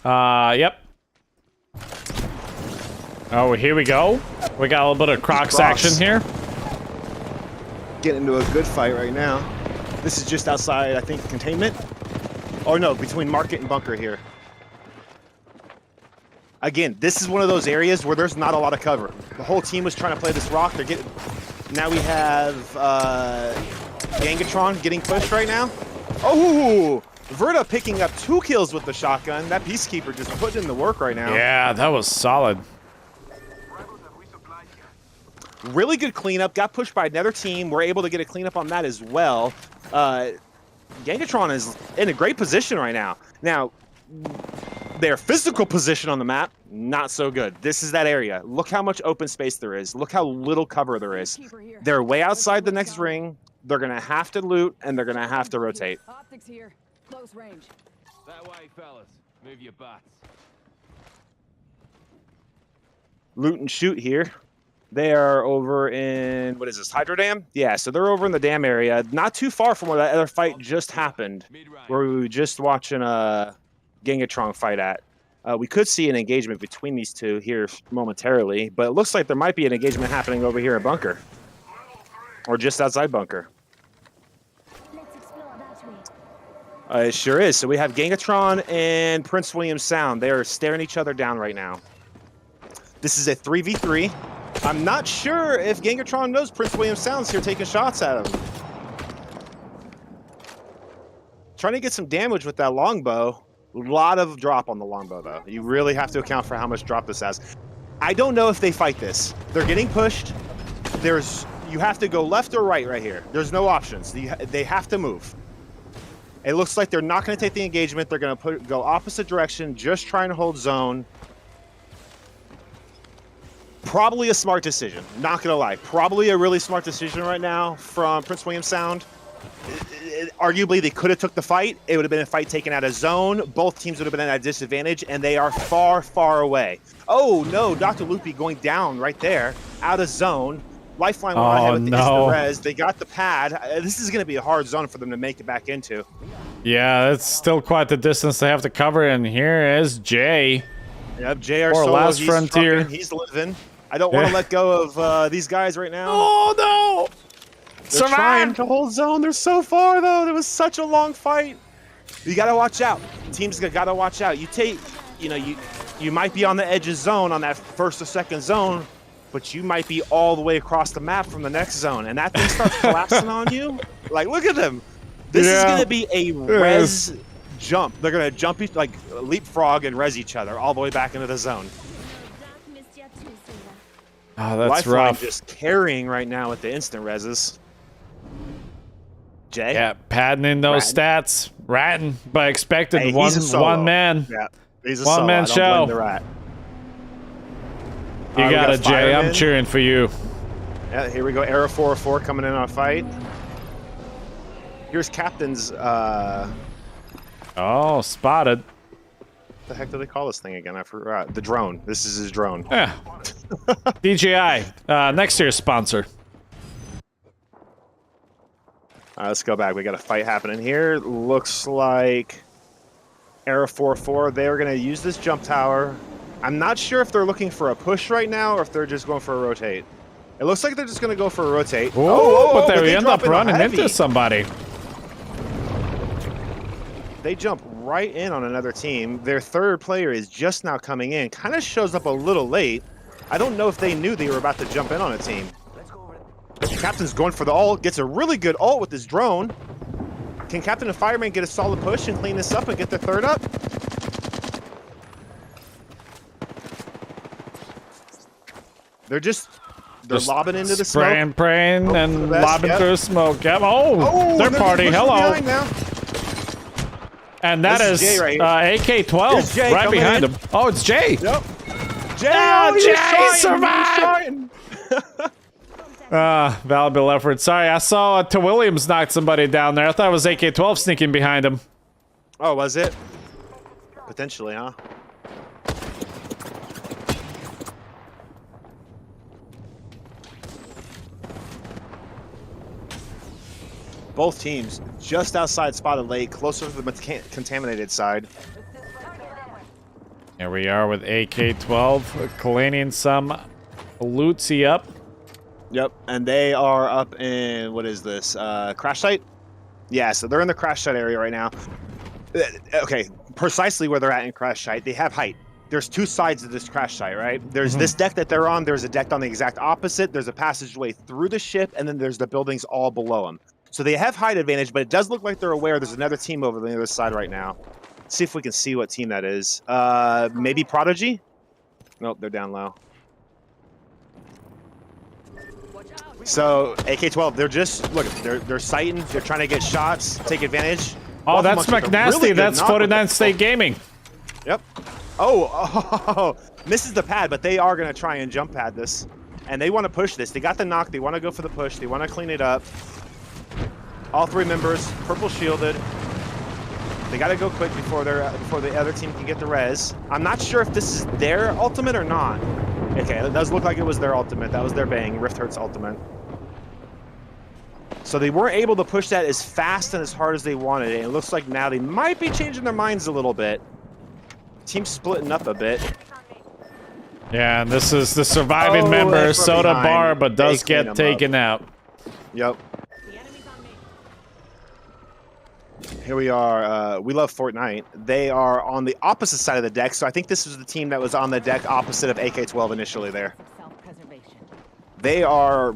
Yep. Oh, here we go. We got a little bit of Crocs action here. Getting into a good fight right now. This is just outside, I think, containment. Oh no, between market and bunker here. Again, this is one of those areas where there's not a lot of cover. The whole team was trying to play this rock. They're getting. Now we have Gangatron getting pushed right now. Oh, Verta picking up 2 kills with the shotgun. That Peacekeeper just putting in the work right now. Yeah, that was solid. Really good cleanup. Got pushed by another team. We're able to get a cleanup on that as well. Gangatron is in a great position right now. Now, their physical position on the map, not so good. This is that area. Look how much open space there is. Look how little cover there is. They're way outside the next ring. They're going to have to loot, and they're going to have to rotate. Optics here. Close range. That way, fellas. Move your butts. Loot and shoot here. They are over in, what is this, Hydro Dam? Yeah, so they're over in the dam area. Not too far from where that other fight just happened, where we were just watching a Gangatron fight at. We could see an engagement between these two here momentarily, but it looks like there might be an engagement happening over here at bunker. Or just outside bunker. It sure is. So we have Gangatron and Prince William Sound. They are staring each other down right now. This is a 3v3. I'm not sure if Gangatron knows Prince William Sound's here taking shots at him. Trying to get some damage with that longbow. A lot of drop on the longbow, though. You really have to account for how much drop this has. I don't know if they fight this. They're getting pushed. You have to go left or right here. There's no options. They have to move. It looks like they're not going to take the engagement. They're going to go opposite direction, just trying to hold zone. Probably a smart decision. Not going to lie. Probably a really smart decision right now from Prince William Sound. Arguably, they could have took the fight. It would have been a fight taken out of zone. Both teams would have been at a disadvantage, and they are far, far away. Oh, no. Dr. Loopy going down right there, out of zone. Lifeline went ahead with the instant res. They got the pad. This is going to be a hard zone for them to make it back into. Yeah, it's still quite the distance they have to cover, and here is Jay. Yep, JR Or Solo, Last he's Frontier. trucking, he's living. I don't want to let go of these guys right now. Oh, no! They're trying to hold zone. They're so far, though. There was such a long fight. You got to watch out. Teams got to watch out. You might be on the edge of zone on that first or second zone, but you might be all the way across the map from the next zone, and that thing starts collapsing on you. Like, look at them. This is going to be a res jump. They're going to jump, like leapfrog and res each other all the way back into the zone. Oh, that's Lifeline rough. just carrying right now with the instant reses. Jay? Yeah, padding in those stats. Ratting, but expected Hey, one man. Yeah, he's a One man solo. I don't show. blame the rat. You got it, Jay. Fireman. I'm cheering for you. Yeah, here we go. Arrow 404 coming in on a fight. Here's Captain's. Oh, spotted. What the heck do they call this thing again? I forgot. The drone. This is his drone. Yeah. DJI, next year's sponsor. Let's go back. We got a fight happening here. Looks like Arrow 404. They're going to use this jump tower. I'm not sure if they're looking for a push right now or if they're just going for a rotate. It looks like they're just going to go for a rotate. But they end drop up in running heavy. into somebody. They jump right in on another team. Their third player is just now coming in. Kind of shows up a little late. I don't know if they knew they were about to jump in on a team. Captain's going for the ult. Gets a really good ult with his drone. Can Captain and Fireman get a solid push and clean this up and get their third up? They're lobbing into the smoke. Spraying, praying, and the best, lobbing yep. through smoke. Yep. Oh, their they're party. pushing Hello. behind now. And that This is is Jay right AK-12 Here's Jay right coming behind in. him. Oh, it's Jay. Yep. Jay, Oh, he was Jay trying, survived! Valuable effort. Sorry, I saw T. Williams knocked somebody down there. I thought it was AK-12 sneaking behind him. Oh, was it? Potentially, huh? Both teams just outside Spotted Lake, closer to the contaminated side. Here we are with AK-12 cleaning some lootsy up. Yep, and they are up in, what is this, crash site? Yeah, so they're in the crash site area right now. Okay, precisely where they're at in crash site, they have height. There's two sides of this crash site, right? There's this deck that they're on, there's a deck on the exact opposite, there's a passageway through the ship, and then there's the buildings all below them. So they have height advantage, but it does look like they're aware there's another team over the other side right now. Let's see if we can see what team that is. Maybe Prodigy? Nope, they're down low. So AK-12, they're just look. They're sighting. They're trying to get shots, take advantage. Oh, that's McNasty. Really that's 49 State Gaming. Yep. Oh, misses the pad, but they are going to try and jump pad this, and they want to push this. They got the knock. They want to go for the push. They want to clean it up. All three members, purple shielded. They got to go quick before the other team can get the res. I'm not sure if this is their ultimate or not. Okay, it does look like it was their ultimate. That was their bang, Rift Hurt's ultimate. So they weren't able to push that as fast and as hard as they wanted it. It looks like now they might be changing their minds a little bit. Team's splitting up a bit. Yeah, and this is the surviving member, Soda Bar, but does get taken out. Yep. Here we are. We love Fortnite. They are on the opposite side of the deck, so I think this was the team that was on the deck opposite of AK-12 initially there. They are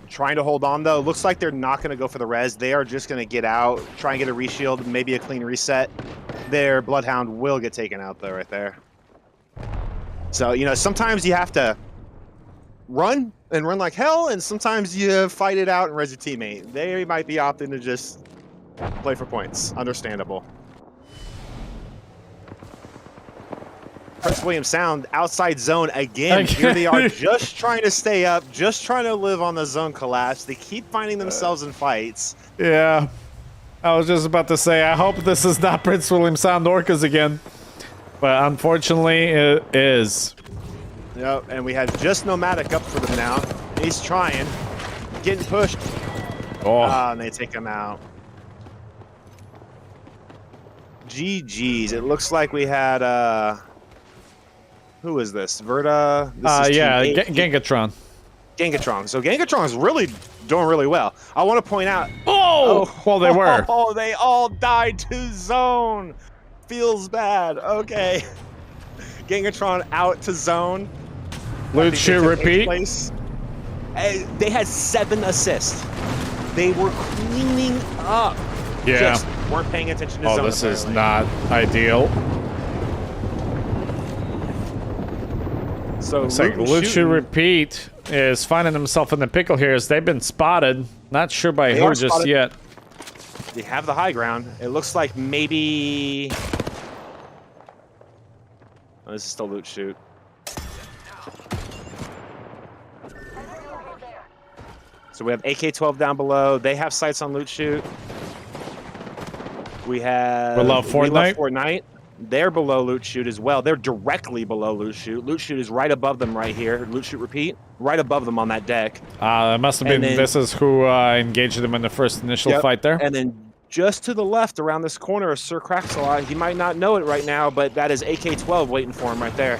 trying to hold on, though. Looks like they're not going to go for the res. They are just going to get out, try and get a reshield, maybe a clean reset. Their Bloodhound will get taken out, though, right there. So, you know, sometimes you have to run and run like hell, and sometimes you fight it out and res your teammate. They might be opting to just play for points. Understandable. Prince William Sound, outside zone again. Here they are just trying to stay up, just trying to live on the zone collapse. They keep finding themselves in fights. Yeah. I was just about to say, I hope this is not Prince William Sound Orcas again. But unfortunately, it is. Yep, and we have just Nomadic up for them now. He's trying. Getting pushed. Oh. And they take him out. GG's. It looks like we had who is this? Verta? This is yeah, Gangatron. Gangatron. So Gangatron's really doing really well. I want to point out. Oh, well, they were. Oh, they all died to zone. Feels bad. Okay. Gangatron out to zone. Loot, shoot, repeat. They had 7 assists. They were cleaning up. Yeah. Just weren't paying attention to zone. Oh, this is not ideal. So Loot, shoot, repeat is finding himself in the pickle here as they've been spotted. Not sure by who just yet. They have the high ground. It looks like maybe... Oh, this is still loot shoot. So we have AK-12 down below. They have sights on loot shoot. We have... We love Fortnite. They're below loot shoot as well. They're directly below loot shoot. Loot shoot is right above them right here. Loot shoot repeat. Right above them on that deck. It must have been... this is who engaged them in the first initial fight there. And then just to the left around this corner is Sir Craxalot. He might not know it right now, but that is AK-12 waiting for him right there.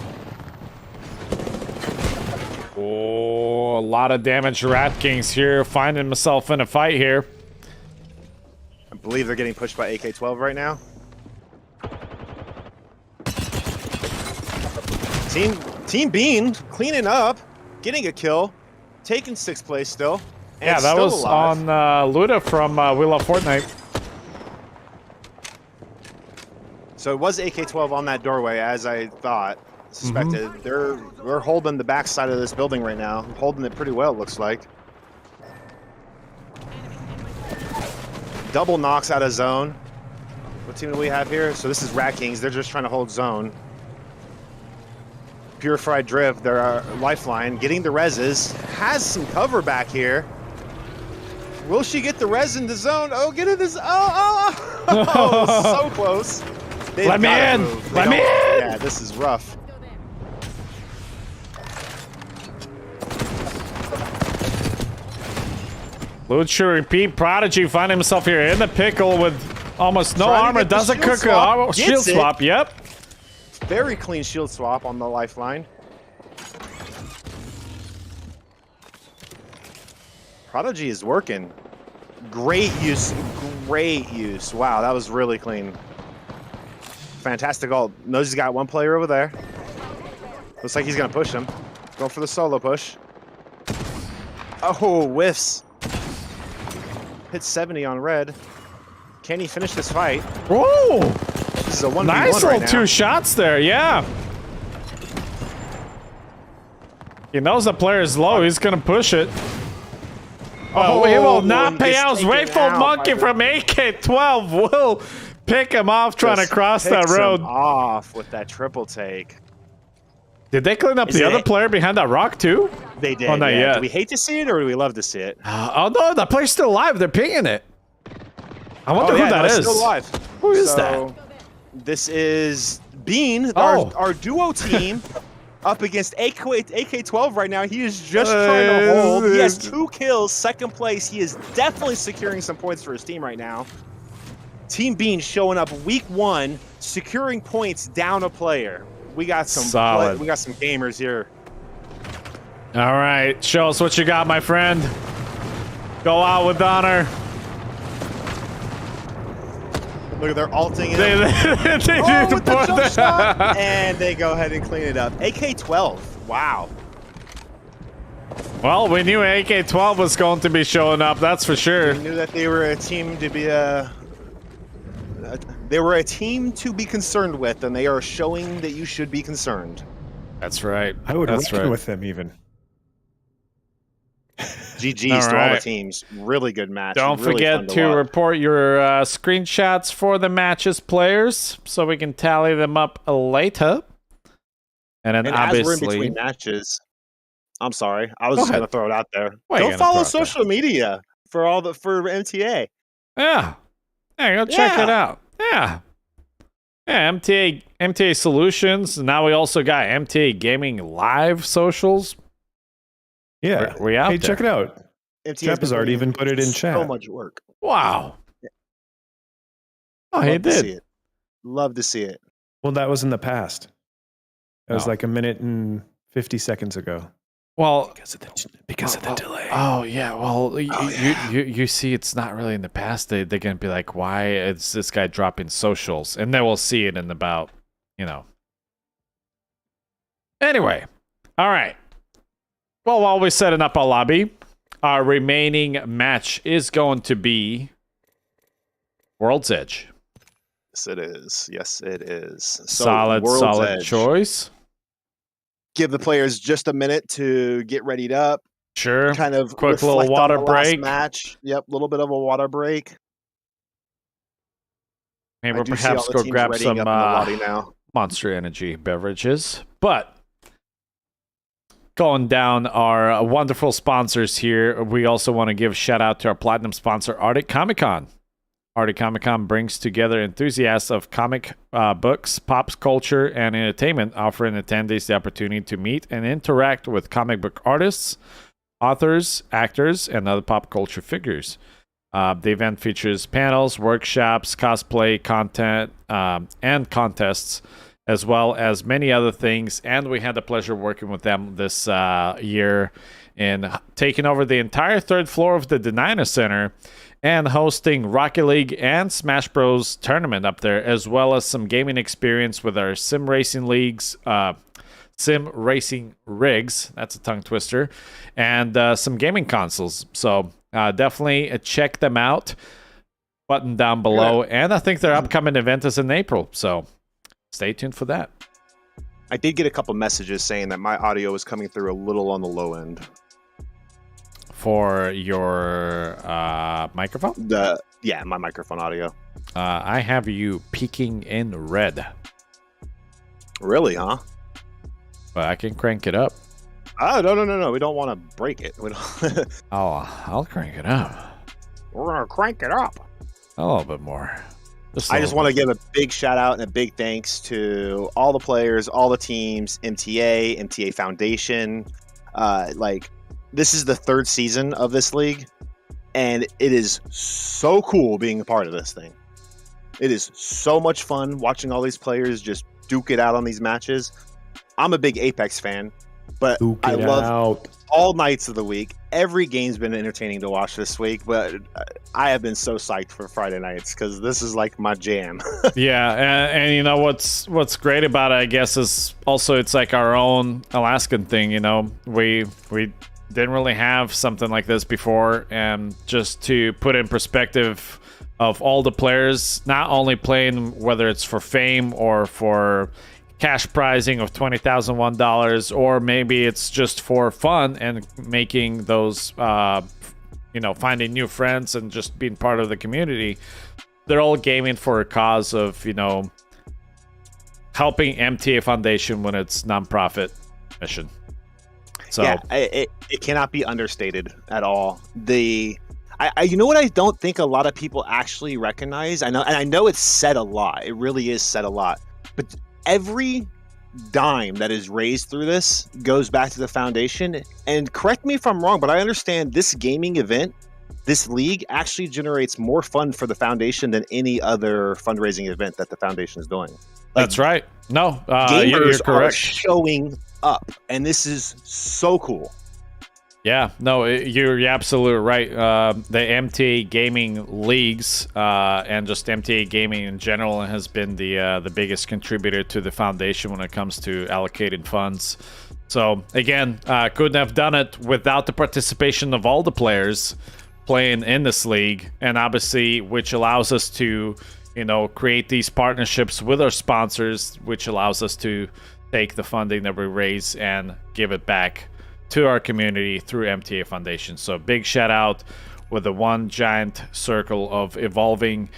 Oh, a lot of damage. Rat King's here, finding himself in a fight here. I believe they're getting pushed by AK-12 right now. Team Bean cleaning up, getting a kill, taking 6th place still. And yeah, that was alive. On Luda from We Love Fortnite. So it was AK-12 on that doorway, as I thought, suspected. They're holding the backside of this building right now, holding it pretty well, it looks like. Double knocks out of zone. What team do we have here? So this is Rat Kings. They're just trying to hold zone. Purified Drift, their lifeline, getting the reses, has some cover back here. Will she get the res in the zone? Oh, get in this! Oh, so close. Let me in! Let me in! Yeah, this is rough. Loot, shoot, repeat. Prodigy finding himself here in the pickle with almost no armor. Does a cook shield swap? Yep. Very clean shield swap on the lifeline. Prodigy is working. Great use. Great use. Wow, that was really clean. Fantastic ult. Knows he's got one player over there. Looks like he's going to push him. Going for the solo push. Oh, whiffs. Hit 70 on red. Can he finish this fight? Whoa! This is a 1v1 nice little right now. 2 shots there, yeah. He knows the player is low. He's going to push it. Oh, he will not pay out. Wakeful Monkey from AK-12 will pick him off trying to cross that road. Off with that triple take. Did they clean up the other player behind that rock too? They did. Oh, not yet. Do we hate to see it or do we love to see it? Oh no, that player's still alive. They're pinging it. I wonder who that is. Still alive. Who is that? This is Bean, our duo team. Up against AK-12 right now. He is just trying to hold. He has 2 kills, second place. He is definitely securing some points for his team right now. Team Bean showing up week 1, securing points down a player. We got some solid. We got some gamers here. All right, show us what you got, my friend. Go out with honor. Look at their ulting him. They with the jump shot, and they go ahead and clean it up. AK-12. Wow. Well, we knew AK-12 was going to be showing up. That's for sure. We knew that they were a team to be they were a team to be concerned with, and they are showing that you should be concerned. That's right. I would reckon with them even. GG's to all the teams. Really good match. Don't really forget to report your screenshots for the matches players so we can tally them up later. And then obviously, as we're in between matches, I'm sorry. I was just going to throw it out there. Go follow social media for MTA. Yeah. Yeah, go check it out. Yeah. Yeah, MTA Solutions. Now we also got MTA Gaming Live socials. Yeah. We out hey, there. Check it out. MTA has already even put it in chat. So much work. Wow. Oh, he did. Love to see it. Well, that was in the past. That was like a minute and 50 seconds ago. Well, because of the delay. Oh yeah. Well, you see, it's not really in the past. They're gonna be like, why is this guy dropping socials? And then we'll see it in about, Anyway, all right. Well, while we're setting up our lobby, our remaining match is going to be World's Edge. Yes, it is. Yes, it is. So, solid choice. Give the players just a minute to get readied up. Sure. Kind of quick little water break. Match. Yep, a little bit of a water break. Maybe we'll perhaps go grab some Monster Energy beverages. But going down our wonderful sponsors here, we also want to give a shout out to our platinum sponsor, Arctic Comic Con. Arctic Comic Con brings together enthusiasts of comic books, pop culture, and entertainment, offering attendees the opportunity to meet and interact with comic book artists, authors, actors, and other pop culture figures. The event features panels, workshops, cosplay, content, and contests, as well as many other things. And we had the pleasure of working with them this year in taking over the entire 3rd floor of the Denina Center and hosting Rocket League and Smash Bros. Tournament up there, as well as some gaming experience with our sim racing leagues, sim racing rigs, that's a tongue twister, and some gaming consoles. So definitely check them out. Button down below. And I think their upcoming event is in April. So stay tuned for that. I did get a couple messages saying that my audio was coming through a little on the low end. For your microphone? My microphone audio. I have you peaking in red. Really, huh? But I can crank it up. Oh, no. We don't want to break it. We don't I'll crank it up. We're going to crank it up. A little bit more. I just want to give a big shout out and a big thanks to all the players, all the teams, MTA Foundation. This is the 3rd season of this league, and it is so cool being a part of this thing. It is so much fun watching all these players just duke it out on these matches. I'm a big Apex fan, but Duke I it love out. all nights of the week. Every game's been entertaining to watch this week, but I have been so psyched for Friday nights because this is like my jam. Yeah, and you know what's great about it, I guess, is also it's like our own Alaskan thing. You know, we didn't really have something like this before, and just to put in perspective of all the players not only playing, whether it's for fame or for cash prizing of $20,001, or maybe it's just for fun and making those finding new friends and just being part of the community. They're all gaming for a cause of helping MTA Foundation when it's nonprofit mission. So yeah, it cannot be understated at all. You know what I don't think a lot of people actually recognize? I know it's said a lot. It really is said a lot. But every dime that is raised through this goes back to the foundation. And correct me if I'm wrong, but I understand this gaming event, this league, actually generates more fund for the foundation than any other fundraising event that the foundation is doing. That's right. No, gamers you're correct. are showing up, and this is so cool. Yeah, no, you're absolutely right. The MTA gaming leagues and just MTA gaming in general has been the biggest contributor to the foundation when it comes to allocating funds. So again, couldn't have done it without the participation of all the players playing in this league, and obviously, which allows us to, create these partnerships with our sponsors, which allows us to take the funding that we raise and give it back to our community through MTA Foundation. So big shout out with the one giant circle of evolving,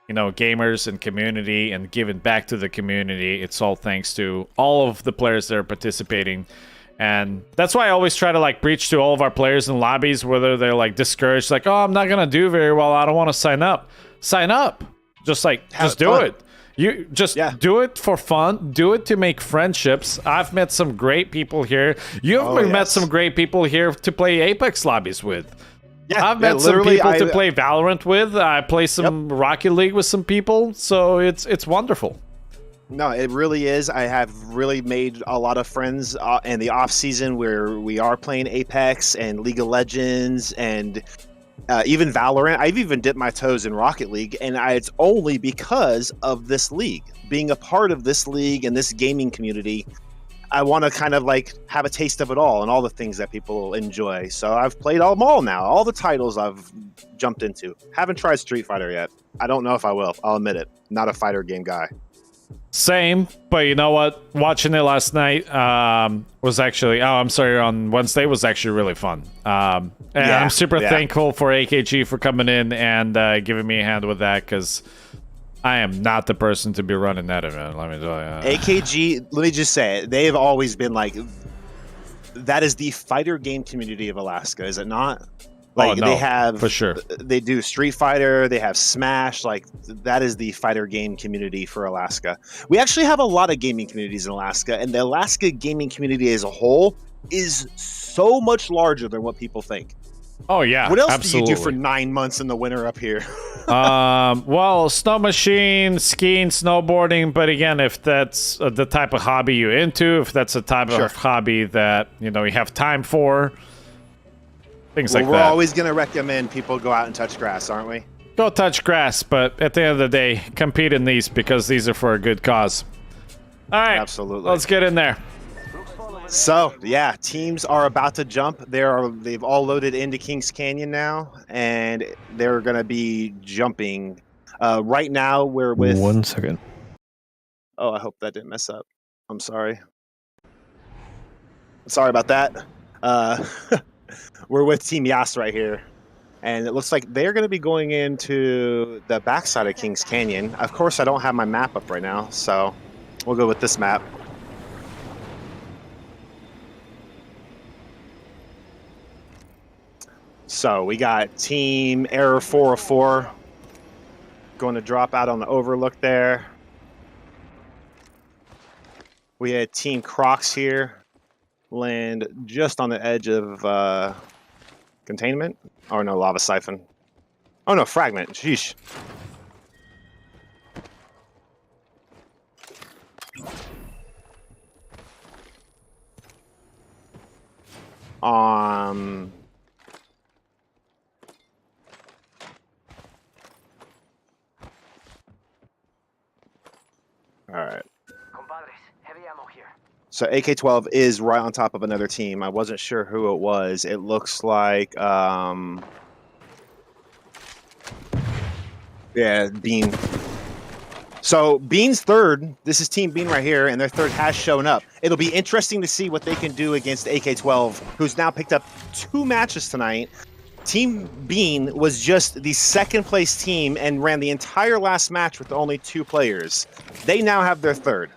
gamers and community and giving back to the community. It's all thanks to all of the players that are participating. And that's why I always try to preach to all of our players in lobbies, whether they're discouraged, oh, I'm not going to do very well, I don't want to sign up. Sign up. Just do it. You just do it for fun. Do it to make friendships. I've met some great people here. You've met some great people here to play Apex lobbies with. Yeah, I've met some people to play Valorant with. I play some Rocket League with some people. So it's wonderful. No, it really is. I have really made a lot of friends in the off season where we are playing Apex and League of Legends and even Valorant. I've even dipped my toes in Rocket League, and it's only because of this league. Being a part of this league and this gaming community, I want to kind of have a taste of it all and all the things that people enjoy. So I've played them all now. All the titles I've jumped into. Haven't tried Street Fighter yet. I don't know if I will. I'll admit it. Not a fighter game guy. Same, but you know what? Watching it last night was actually, on Wednesday was actually really fun. And I'm super thankful for AKG for coming in and giving me a hand with that, because I am not the person to be running that event, let me tell you. AKG, let me just say it, they have always been that is the fighter game community of Alaska, is it not? They have, for sure. They do Street Fighter, they have Smash, that is the fighter game community for Alaska. We actually have a lot of gaming communities in Alaska, and the Alaska gaming community as a whole is so much larger than what people think. Oh yeah, what else absolutely. do you do for 9 months in the winter up here? Well, snow machine, skiing, snowboarding, but again, if that's the type of hobby you're into, if that's the type of hobby that you have time for, things like that. We're always going to recommend people go out and touch grass, aren't we? Go touch grass, but at the end of the day, compete in these because these are for a good cause. All right, absolutely. Let's get in there. So, yeah, teams are about to jump. They've all loaded into Kings Canyon now, and they're going to be jumping. Right now, we're with... 1 second. Oh, I hope that didn't mess up. I'm sorry. Sorry about that. We're with Team Yas right here, and it looks like they're going to be going into the backside of Kings Canyon. Of course, I don't have my map up right now, so we'll go with this map. So we got Team Error 404 going to drop out on the overlook there. We had Team Crocs here land just on the edge of containment. Oh no, lava siphon. Oh no, fragment. Sheesh. All right. So AK-12 is right on top of another team. I wasn't sure who it was. It looks like, yeah, Bean. So Bean's third. This is Team Bean right here, and their third has shown up. It'll be interesting to see what they can do against AK-12, who's now picked up 2 matches tonight. Team Bean was just the second place team and ran the entire last match with only 2 players. They now have their third.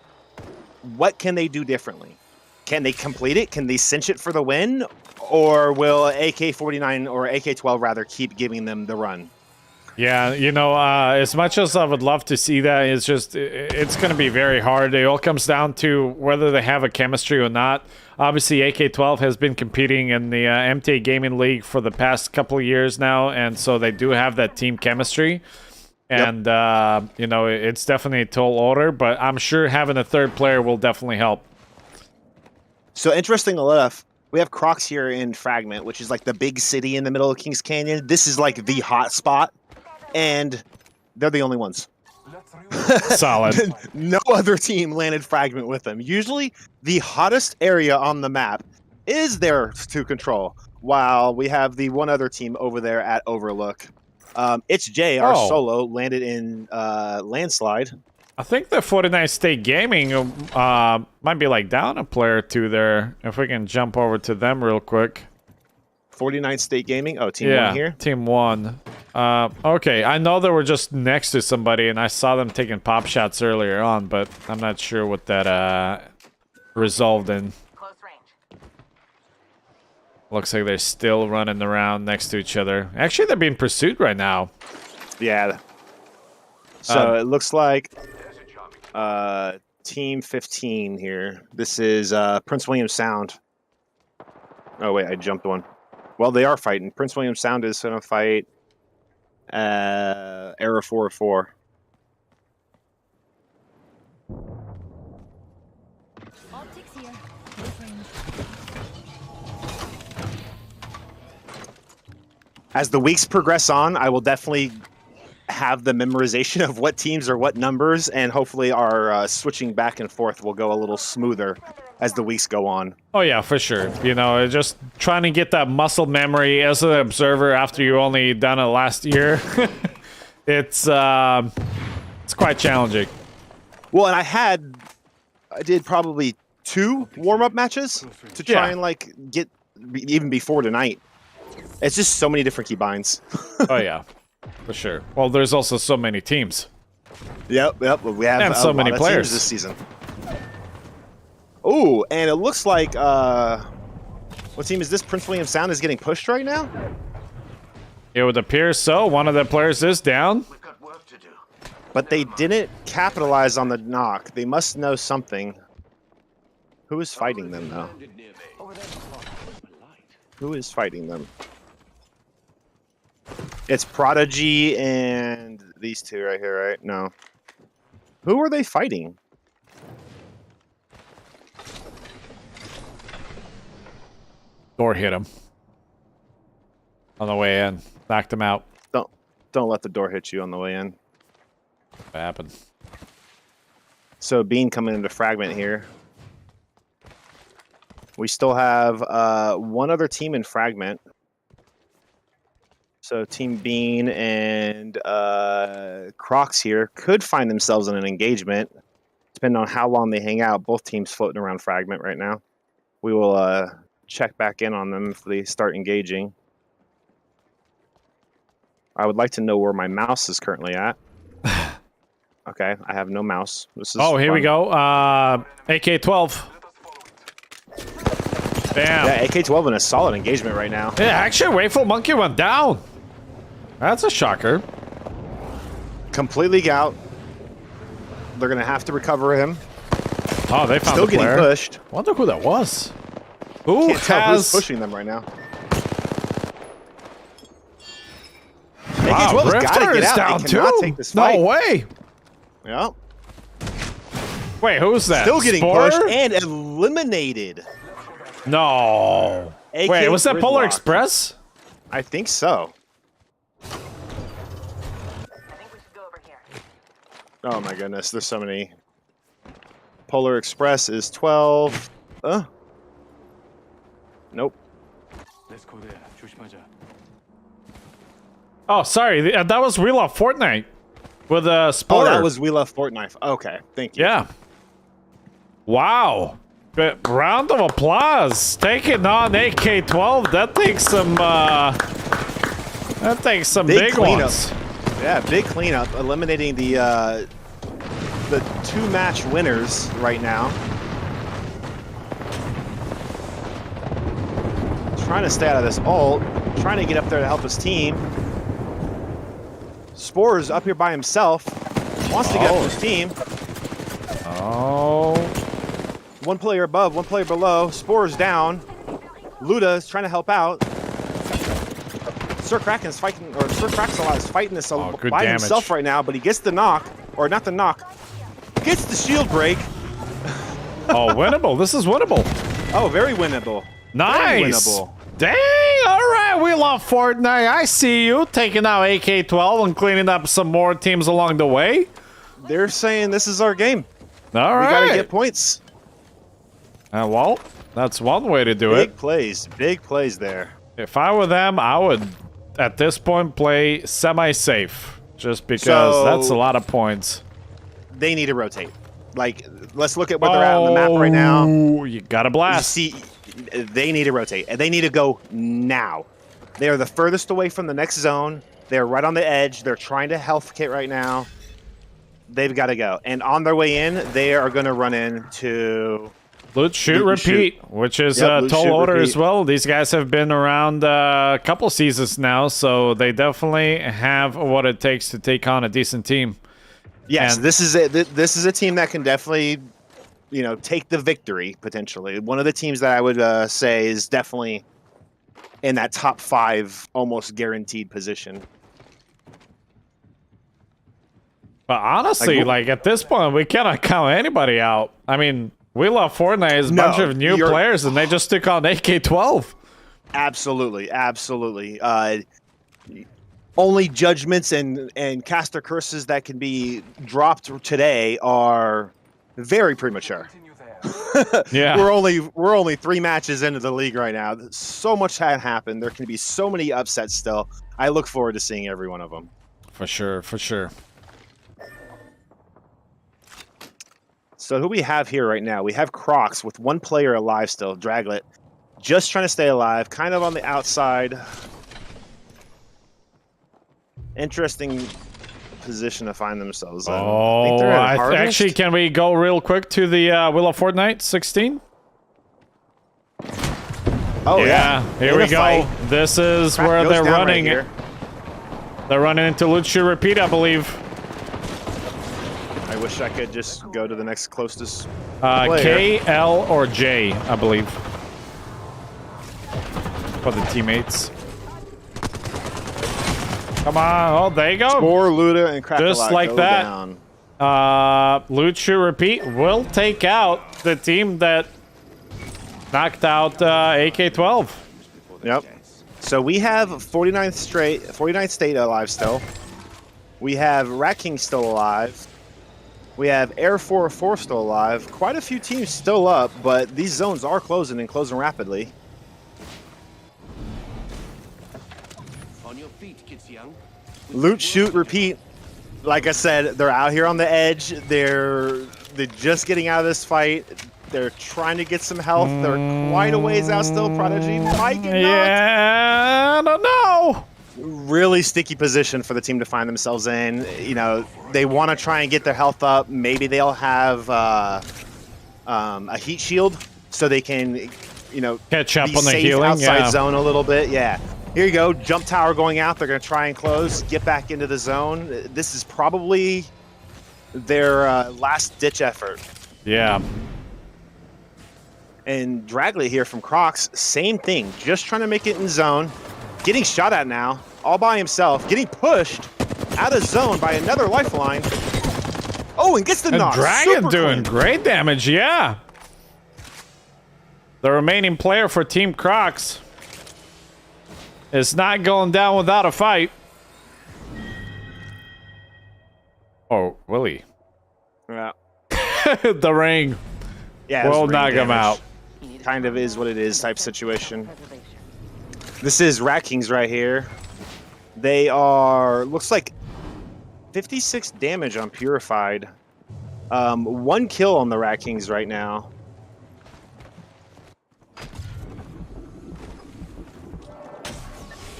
What can they do differently? Can they complete it? Can they cinch it for the win? Or will AK-49 or AK-12 rather keep giving them the run? Yeah, you know, as much as I would love to see that, it's going to be very hard. It all comes down to whether they have a chemistry or not. Obviously, AK-12 has been competing in the MTA Gaming League for the past couple of years now, and so they do have that team chemistry. And, you know, it's definitely a tall order, but I'm sure having a third player will definitely help. So, interesting enough, we have Crocs here in Fragment, which is like the big city in the middle of Kings Canyon. This is like the hot spot, and they're the only ones. Solid. No other team landed Fragment with them. Usually, the hottest area on the map is there to control, while we have the one other team over there at Overlook. It's Jay, our solo, landed in Landslide. I think the 49 State Gaming might be like down a player or 2 there. If we can jump over to them real quick. 49 State Gaming? Oh, Team 1 here? Team 1. Okay, I know they were just next to somebody, and I saw them taking pop shots earlier on, but I'm not sure what that resolved in. Looks like they're still running around next to each other. Actually, they're being pursued right now. Yeah. So it looks like Team 15 here. This is Prince William Sound. Oh, wait, I jumped one. Well, they are fighting. Prince William Sound is going to fight Era 404. Optics here. Close range. As the weeks progress on, I will definitely have the memorization of what teams are what numbers, and hopefully our switching back and forth will go a little smoother as the weeks go on. Oh yeah, for sure. You know, just trying to get that muscle memory as an observer after you only done it last year. It's quite challenging. Well, and I did probably 2 warm-up matches to try and like get even before tonight. It's just so many different keybinds. Oh yeah, for sure. Well, there's also so many teams. Yep. We have and so many players this season. Oh, and it looks like what team is this? Prince William Sound is getting pushed right now. It would appear so. One of the players is down. We've got work to do. But they didn't capitalize on the knock. They must know something. Who is fighting them though? Who is fighting them? It's Prodigy and these 2 right here, right? No. Who are they fighting? Door hit him on the way in. Knocked him out. Don't let the door hit you on the way in. What happened? So Bean coming into Fragment here. We still have one other team in Fragment. So Team Bean and Crocs here could find themselves in an engagement, depending on how long they hang out. Both teams floating around Fragment right now. We will check back in on them if they start engaging. I would like to know where my mouse is currently at. Okay, I have no mouse. This is here we go. AK-12. Bam. Yeah, AK-12 in a solid engagement right now. Yeah, actually, Wayful Monkey went down. That's a shocker. Completely out. They're going to have to recover him. Oh, they found Still the player. getting pushed. Wonder who that was. Who Can't tell who's has... pushing them right now. Wow, AK-12 has got to Grifter get is out. down They cannot too. take this fight. No way. Yeah. Wait, who's that? Still getting Spore? pushed and eliminated. No. AK Wait, was that Polar Gridlock. Express? I think so. Oh my goodness, there's so many. Polar Express is 12. Nope. Let's go there. 조심하자. Oh, sorry. That was We Love Fortnite with Sport. Oh, that was We Love Fortnite. Okay, thank you. Yeah. Wow. But round of applause. Taking on AK-12. That takes some big cleanup. ones. Yeah, big cleanup, eliminating the 2-match winners right now. Trying to stay out of this ult, trying to get up there to help his team. Spore's up here by himself, wants to get up to his team. Oh. One player above, one player below. Spore's down. Luda is trying to help out. Sir Kraken's fighting, or Sir Kraxalot is fighting this by himself right now, but he gets the knock, or not the knock, gets the shield break. Oh, winnable. This is winnable. Oh, very winnable. Nice. Very winnable. Dang. All right. We love Fortnite. I see you taking out AK-12 and cleaning up some more teams along the way. They're saying this is our game. All right. We got to get points. Well, that's one way to do it. Big plays there. If I were them, I would, at this point, play semi-safe. Just because that's a lot of points. They need to rotate. Like, let's look at where they're at on the map right now. You got to blast. You see, they need to rotate, and they need to go now. They are the furthest away from the next zone. They're right on the edge. They're trying to health kit right now. They've got to go. And on their way in, they are going to run into... Loot, shoot, repeat, which is a tall order as well. These guys have been around a couple seasons now, so they definitely have what it takes to take on a decent team. Yes, and this is a team that can definitely, take the victory potentially. One of the teams that I would say is definitely in that top 5, almost guaranteed position. But honestly, like at this point, we cannot count anybody out. I mean, We Love Fortnite is a bunch of new players, and they just took on AK-12. Absolutely. Only judgments and caster curses that can be dropped today are very premature. Yeah, we're only 3 matches into the league right now. So much had happened. There can be so many upsets still. I look forward to seeing every one of them. For sure. So who we have here right now? We have Crocs with 1 player alive still, Draglet, just trying to stay alive, kind of on the outside. Interesting position to find themselves in. Oh, actually, can we go real quick to the Will of Fortnite 16? Oh yeah, here we go. Fight. This is where they're running. They're running into Loot, Shoot, Repeat, I believe. I wish I could just go to the next closest player. K, L, or J, I believe. For the teammates. Come on. Oh, there you go. Spore, Luda, and Crack-a-Lot just like that. Down. Loot, Shoot, Repeat will take out the team that knocked out AK-12. Yep. So we have 49th State alive still. We have Rat King still alive. We have Air 404 still alive. Quite a few teams still up, but these zones are closing and closing rapidly. On your feet, kids young. Loot, shoot, repeat. Like I said, they're out here on the edge. They're just getting out of this fight. They're trying to get some health. They're quite a ways out still. Prodigy might get knocked. Yeah, I don't know. Really sticky position for the team to find themselves in. They want to try and get their health up. Maybe they'll have a heat shield so they can, catch up be on the safe healing. outside zone a little bit. Yeah. Here you go. Jump tower going out. They're going to try and close. Get back into the zone. This is probably their last ditch effort. Yeah. And Dragly here from Crocs, same thing. Just trying to make it in zone. Getting shot at now, all by himself. Getting pushed out of zone by another lifeline. Oh, and gets the knock. Dragon Super doing clean. great damage, yeah. The remaining player for Team Crocs is not going down without a fight. Oh, Willie. Yeah. The ring. Yeah, We'll knock him out. Kind of is what it is type situation. This is Rat Kings right here. They are, looks like 56 damage on Purified. 1 kill on the Rat Kings right now.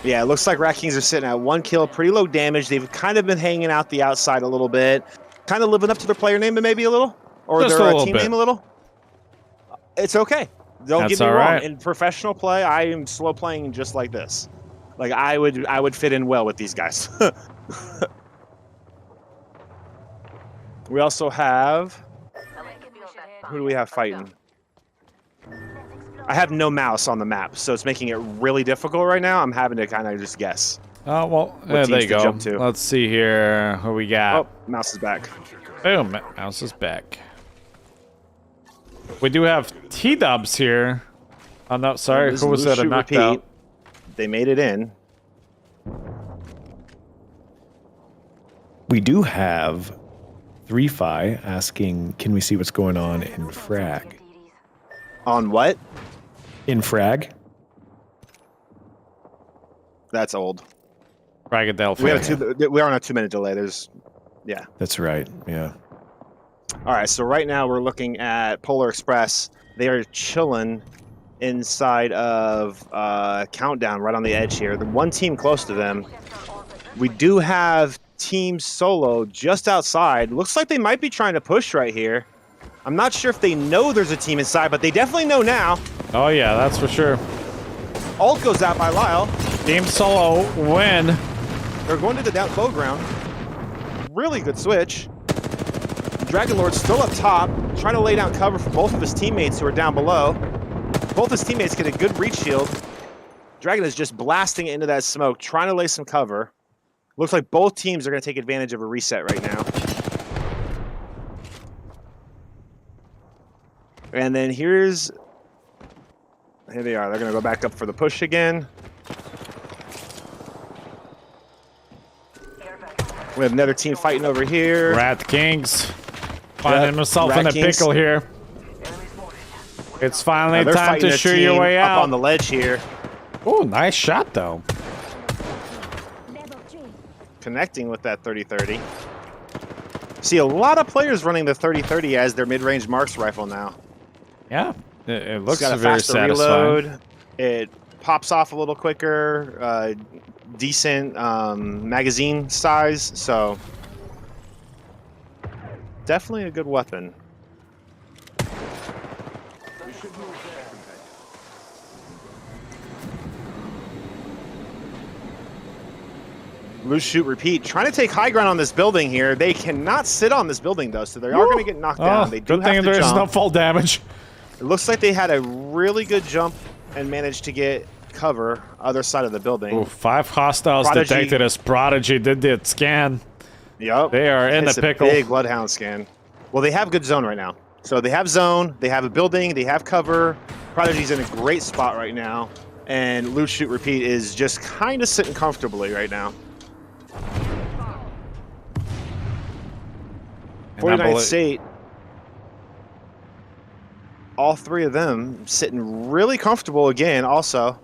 Yeah, it looks like Rat Kings are sitting at 1 kill, pretty low damage. They've kind of been hanging out the outside a little bit. Kind of living up to their player name maybe a little? Or Just their a team bit. name a little? It's okay. Don't That's get me all wrong. right. In professional play, I am slow playing just like this. Like I would fit in well with these guys. We also have, who do we have fighting? I have no mouse on the map, so it's making it really difficult right now. I'm having to kind of just guess. Oh, well, What there teams you to go. jump to. Let's see here who we got. Oh, mouse is back. Boom, mouse is back. We do have T-dubs here. Oh, no, sorry. This Who was that? Shoot, A knocked repeat. out? They made it in. We do have 3Fi asking, can we see what's going on in Frag? On what? In Frag? That's old. Fragadelphia. We're on a 2-minute delay. Yeah. That's right. Yeah. All right, so right now we're looking at Polar Express. They are chilling inside of Countdown, right on the edge here. The one team close to them. We do have Team Solo just outside. Looks like they might be trying to push right here. I'm not sure if they know there's a team inside, but they definitely know now. Oh, yeah, that's for sure. Ult goes out by Lyle. Team Solo win. They're going to the down low ground. Really good switch. Dragon Lord's still up top, trying to lay down cover for both of his teammates who are down below. Both his teammates get a good reach shield. Dragon is just blasting it into that smoke, trying to lay some cover. Looks like both teams are going to take advantage of a reset right now. And then here they are. They're going to go back up for the push again. We have another team fighting over here. Rat Kings finding himself Rat in a Kings. pickle here. It's finally They're time fighting to a shoot your team way up out. on the ledge here. Oh, nice shot, though. Level 3. Connecting with that 30-30. See a lot of players running the 30-30 as their mid-range marks rifle now. Yeah, it It's looks got a very faster satisfying. reload. It pops off a little quicker. Decent magazine size, so definitely a good weapon. Loose, shoot, repeat. Trying to take high ground on this building here. They cannot sit on this building, though, so they are going to get knocked down. They do good have thing to there's jump. no fall damage. It looks like they had a really good jump and managed to get cover other side of the building. Ooh, 5 hostiles Prodigy. detected as Prodigy did the scan. Yep. They are in It's the a pickle. big Bloodhound scan. Well, they have good zone right now. So they have zone, they have a building, they have cover. Prodigy's in a great spot right now. And loot, shoot, repeat is just kind of sitting comfortably right now. 49th State. All three of them sitting really comfortable again also.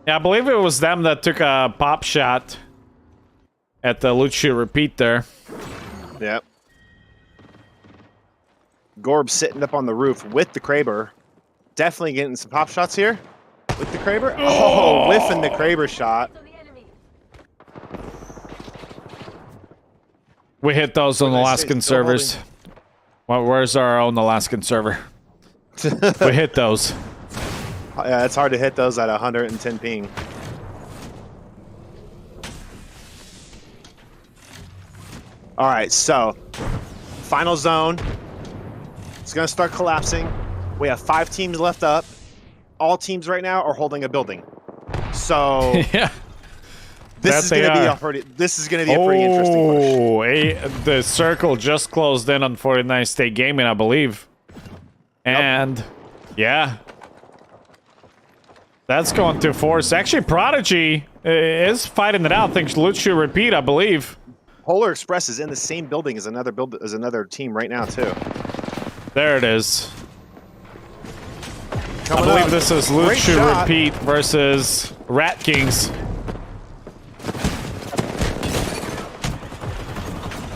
Yeah, I believe it was them that took a pop shot at the loot shoot repeat there. Yep. Gorb sitting up on the roof with the Kraber. Definitely getting some pop shots here with the Kraber. Oh, whiffing the Kraber shot. We hit those on What did I say? Alaskan Still servers. Well, where's our own Alaskan server? We hit those. Yeah, it's hard to hit those at 110 ping. All right, so final zone. It's going to start collapsing. We have 5 teams left up. All teams right now are holding a building. So Yeah. this is going to be a pretty interesting push. The circle just closed in on 49 State Gaming, I believe. And yeah, That's going to force. Actually, Prodigy is fighting it out. Thinks Loot Shoot Repeat, I believe. Polar Express is in the same building as another team right now too. There it is. Coming I believe up. this is Loot Great Shoot shot. Repeat versus Rat Kings.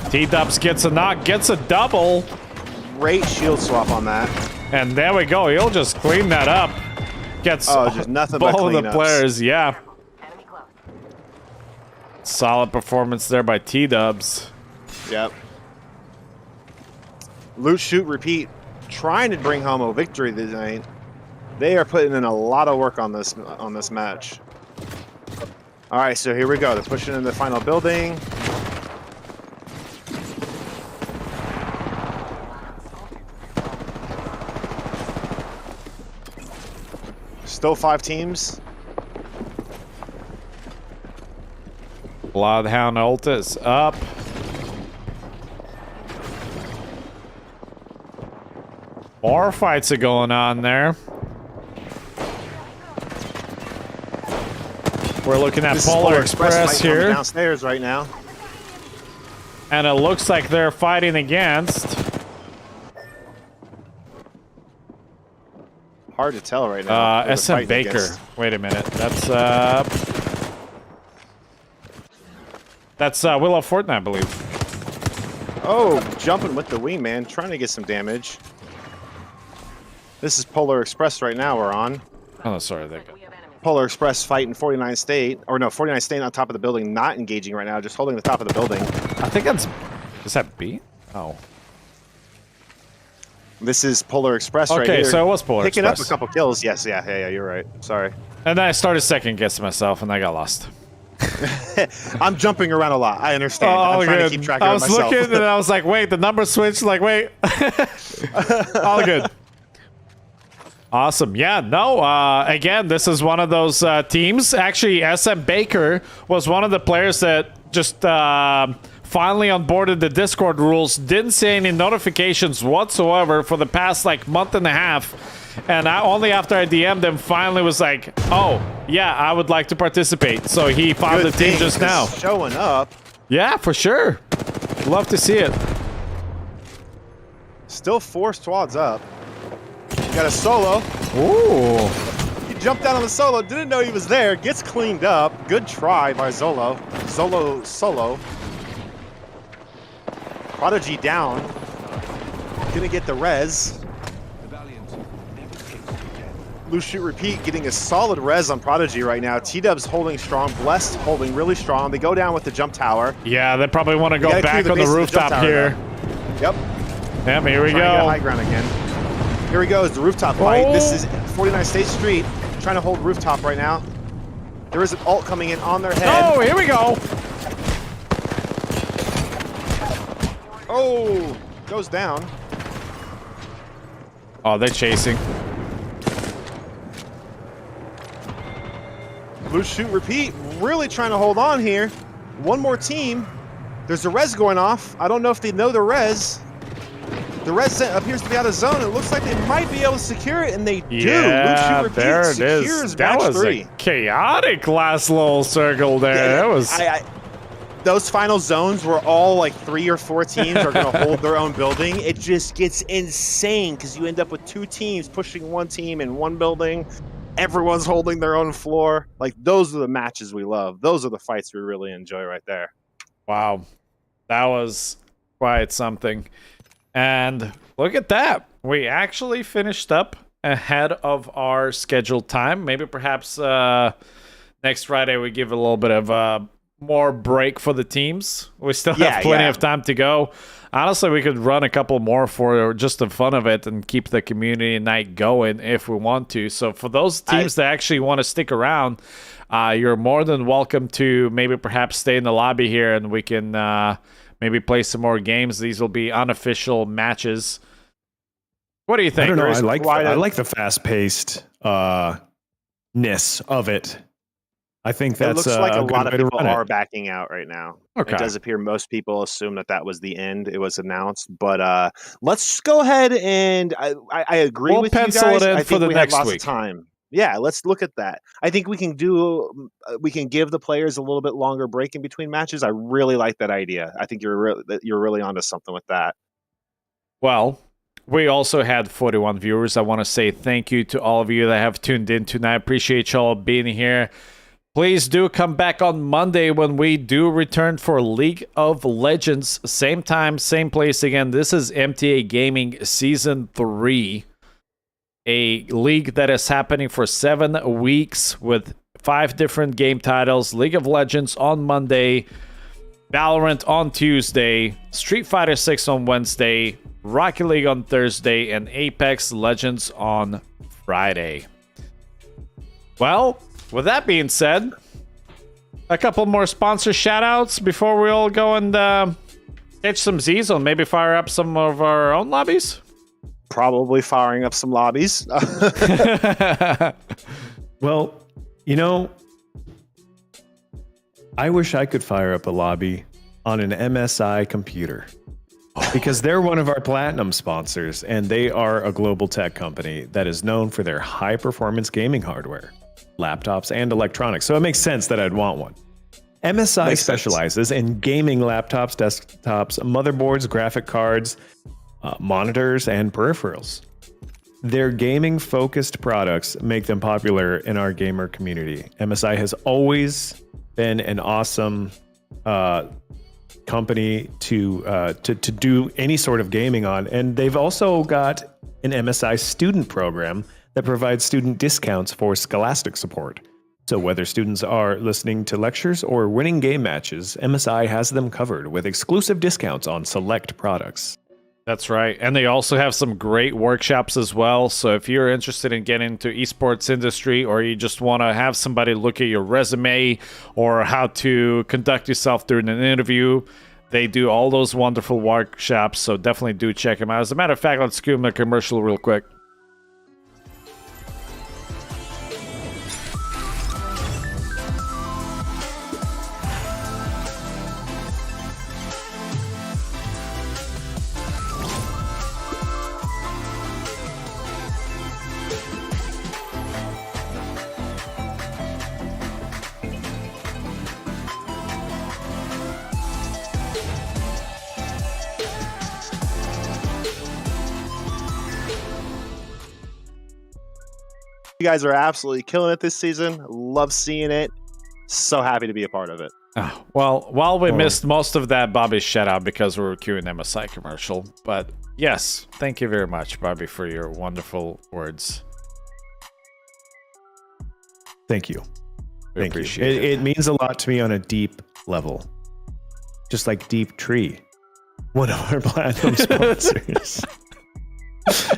T-Dubs gets a knock, gets a double. Great shield swap on that. And there we go. He'll just clean that up. Gets just nothing but both of the cleanups. players. Yeah. Solid performance there by T-Dubs. Yep. Loot, shoot, repeat. Trying to bring home a victory tonight. They are putting in a lot of work on this match. All right, so here we go. They're pushing in the final building. Still 5 teams. Bloodhound ult is up. More fights are going on there. We're looking at This is Polar Express fighting on the here. downstairs right now. And it looks like they're fighting against. Hard to tell right now. who they're SM fighting Baker. against. Wait a minute. That's Willow Fortnite, I believe. Oh, jumping with the wingman, trying to get some damage. This is Polar Express right now we're on. Oh, sorry. There you go. Polar Express fighting 49 State. Or no, 49 State on top of the building, not engaging right now, just holding the top of the building. I think that's... Is that B? Oh. This is Polar Express right here. Okay, so it was Polar Picking Express. up a couple kills. Yes, yeah, you're right. Sorry. And then I started second guessing myself, and I got lost. I'm jumping around a lot. I understand. I'm trying to keep track of I was myself. looking, and I was like, wait, the number switched. Like, wait. All good. Awesome. Yeah, no, again, this is one of those teams. Actually, SM Baker was one of the players that just finally onboarded the Discord rules. Didn't see any notifications whatsoever for the past, like, month and a half. And only after I DM'd him, finally was like, oh, yeah, I would like to participate. So he found Good the team thing, just now. 'cause showing up. Yeah, for sure. Love to see it. Still 4 squads up. Got a solo. Ooh. He jumped down on the solo. Didn't know he was there. Gets cleaned up. Good try by Zolo. Solo. Prodigy down. Gonna get the res. Loose shoot repeat, getting a solid res on Prodigy right now. T-Dub's holding strong. Blessed holding really strong. They go down with the jump tower. Yeah, they probably want to go gotta back clear on the the base of the jump rooftop tower here. now. Yep. Yep, here we Trying to get high go. ground again. Here we go. It's the rooftop fight. This is 49 State Street. Trying to hold rooftop right now. There is an ult coming in on their head. Oh, here we go. Oh, goes down. Oh, they're chasing. Blue shoot repeat. Really trying to hold on here. One more team. There's a res going off. I don't know if they know the res. The res appears to be out of zone. It looks like they might be able to secure it, and they do. Yeah, Blue shoot repeat there it secures is. That match was 3. a chaotic last little circle there. That was... Those final zones where all like 3 or 4 teams are going to hold their own building, it just gets insane because you end up with 2 teams pushing one team in one building. Everyone's holding their own floor. Like, those are the matches we love. Those are the fights we really enjoy right there. Wow. That was quite something. And look at that. We actually finished up ahead of our scheduled time. Maybe perhaps next Friday we give a little bit of more break for the teams. We still have plenty of time to go. Honestly, we could run a couple more for just the fun of it and keep the community night going if we want to. So for those teams that actually want to stick around, you're more than welcome to maybe perhaps stay in the lobby here and we can maybe play some more games. These will be unofficial matches. What do you think? I don't know. I like the fast-paced ness of it. I think that's it looks like a good lot of way to people run are it. backing out right now. Okay. It does appear most people assume that was the end. It was announced, but let's go ahead and I agree We'll with you pencil guys. it in I for think the we next have lots week. of time. Yeah, let's look at that. I think we can give the players a little bit longer break in between matches. I really like that idea. I think you're really onto something with that. Well, we also had 41 viewers. I want to say thank you to all of you that have tuned in tonight. Appreciate y'all being here. Please do come back on Monday when we do return for League of Legends. Same time, same place again. This is MTA Gaming Season 3. A league that is happening for 7 weeks with 5 different game titles. League of Legends on Monday, Valorant on Tuesday, Street Fighter 6 on Wednesday, Rocket League on Thursday, and Apex Legends on Friday. Well, with that being said, a couple more sponsor shoutouts before we all go and catch some Z's and maybe fire up some of our own lobbies. Probably firing up some lobbies. Well, I wish I could fire up a lobby on an MSI computer because they're one of our platinum sponsors, and they are a global tech company that is known for their high performance gaming hardware, laptops, and electronics. So it makes sense that I'd want one. MSI specializes in gaming laptops, desktops, motherboards, graphic cards, monitors, and peripherals. Their gaming-focused products make them popular in our gamer community. MSI has always been an awesome company to do any sort of gaming on, and they've also got an MSI student program that provides student discounts for scholastic support. So whether students are listening to lectures or winning game matches, MSI has them covered with exclusive discounts on select products. That's right. And they also have some great workshops as well. So if you're interested in getting into esports industry, or you just want to have somebody look at your resume or how to conduct yourself during an interview, they do all those wonderful workshops. So definitely do check them out. As a matter of fact, let's give them a commercial real quick. You guys are absolutely killing it this season. Love seeing it. So happy to be a part of it. Well, while we missed most of that Bobby's shout out because we were queuing MSI commercial, but yes, thank you very much, Bobby, for your wonderful words. Thank you. We Thank you. appreciate It means a lot to me on a deep level, just like Deep Tree, one of our platinum sponsors.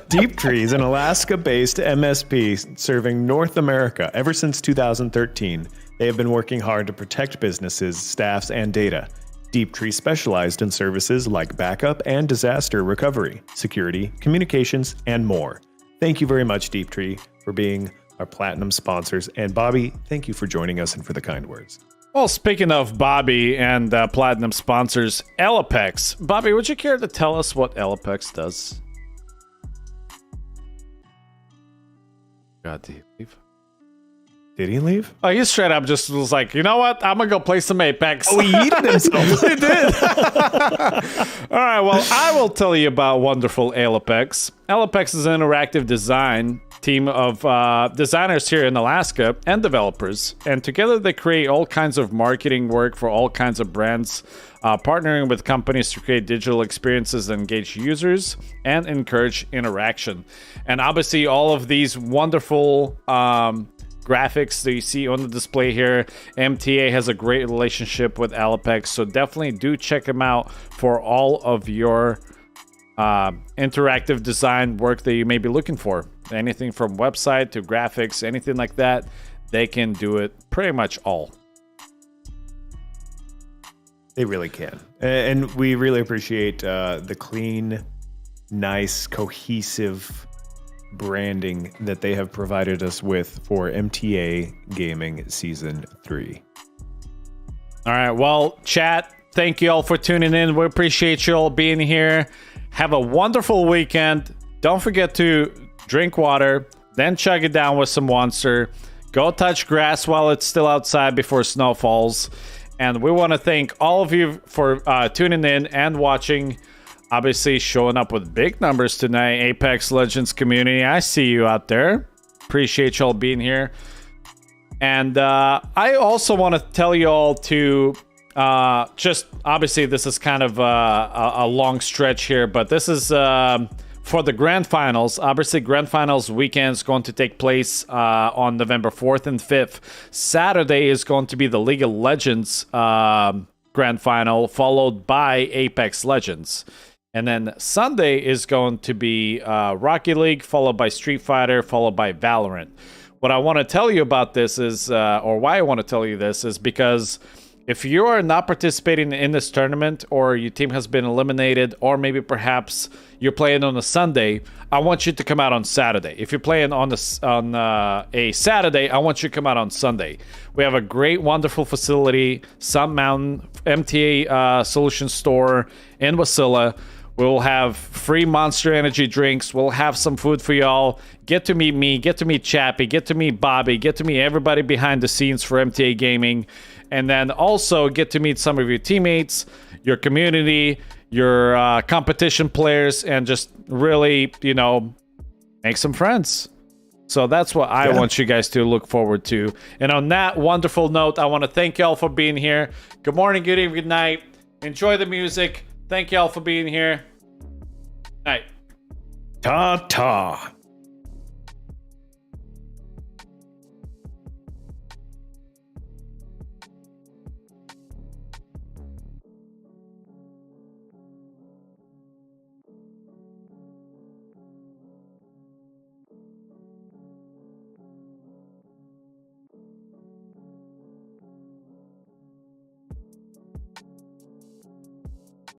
Deep Tree is an Alaska-based MSP serving North America. Ever since 2013, they have been working hard to protect businesses, staffs, and data. Deep Tree specialized in services like backup and disaster recovery, security, communications, and more. Thank you very much, Deep Tree, for being our platinum sponsors. And Bobby, thank you for joining us and for the kind words. Well, speaking of Bobby and platinum sponsors, Elapex. Bobby, would you care to tell us what Elapex does? God, did he leave? Did he leave? Oh, he straight up just was like, you know what? I'm going to go play some Apex. Oh, he yeeted himself. He did. All right, well, I will tell you about wonderful Elapex. Elapex is an interactive design team of designers here in Alaska and developers. And together they create all kinds of marketing work for all kinds of brands, partnering with companies to create digital experiences that engage users and encourage interaction. And obviously all of these wonderful graphics that you see on the display here, MTA has a great relationship with Elapex, so definitely do check them out for all of your interactive design work that you may be looking for. Anything from website to graphics, anything like that, they can do it pretty much all. They really can. And we really appreciate the clean, nice, cohesive branding that they have provided us with for MTA Gaming Season 3. All right, well, chat, thank you all for tuning in. We appreciate you all being here. Have a wonderful weekend. Don't forget to drink water, then chug it down with some Monster. Go touch grass while it's still outside before snow falls. And we want to thank all of you for tuning in and watching. Obviously, showing up with big numbers tonight. Apex Legends community, I see you out there. Appreciate y'all being here. And I also want to tell you all to just, obviously, this is kind of a long stretch here, but this is for the grand finals. Obviously, grand finals weekend is going to take place on November 4th and 5th. Saturday is going to be the League of Legends grand final, followed by Apex Legends. And then Sunday is going to be Rocket League, followed by Street Fighter, followed by Valorant. What I want to tell you about this is, or why I want to tell you this is because if you are not participating in this tournament, or your team has been eliminated, or maybe perhaps you're playing on a Sunday, I want you to come out on Saturday. If you're playing on a Saturday, I want you to come out on Sunday. We have a great, wonderful facility, Sun Mountain MTA Solution Store in Wasilla. We'll have free Monster Energy drinks. We'll have some food for y'all. Get to meet me. Get to meet Chappie. Get to meet Bobby. Get to meet everybody behind the scenes for MTA Gaming. And then also get to meet some of your teammates, your community, your competition players, and just really, make some friends. So that's what I want you guys to look forward to. And on that wonderful note, I want to thank y'all for being here. Good morning, good evening, good night. Enjoy the music. Thank y'all for being here. Night. Ta-ta.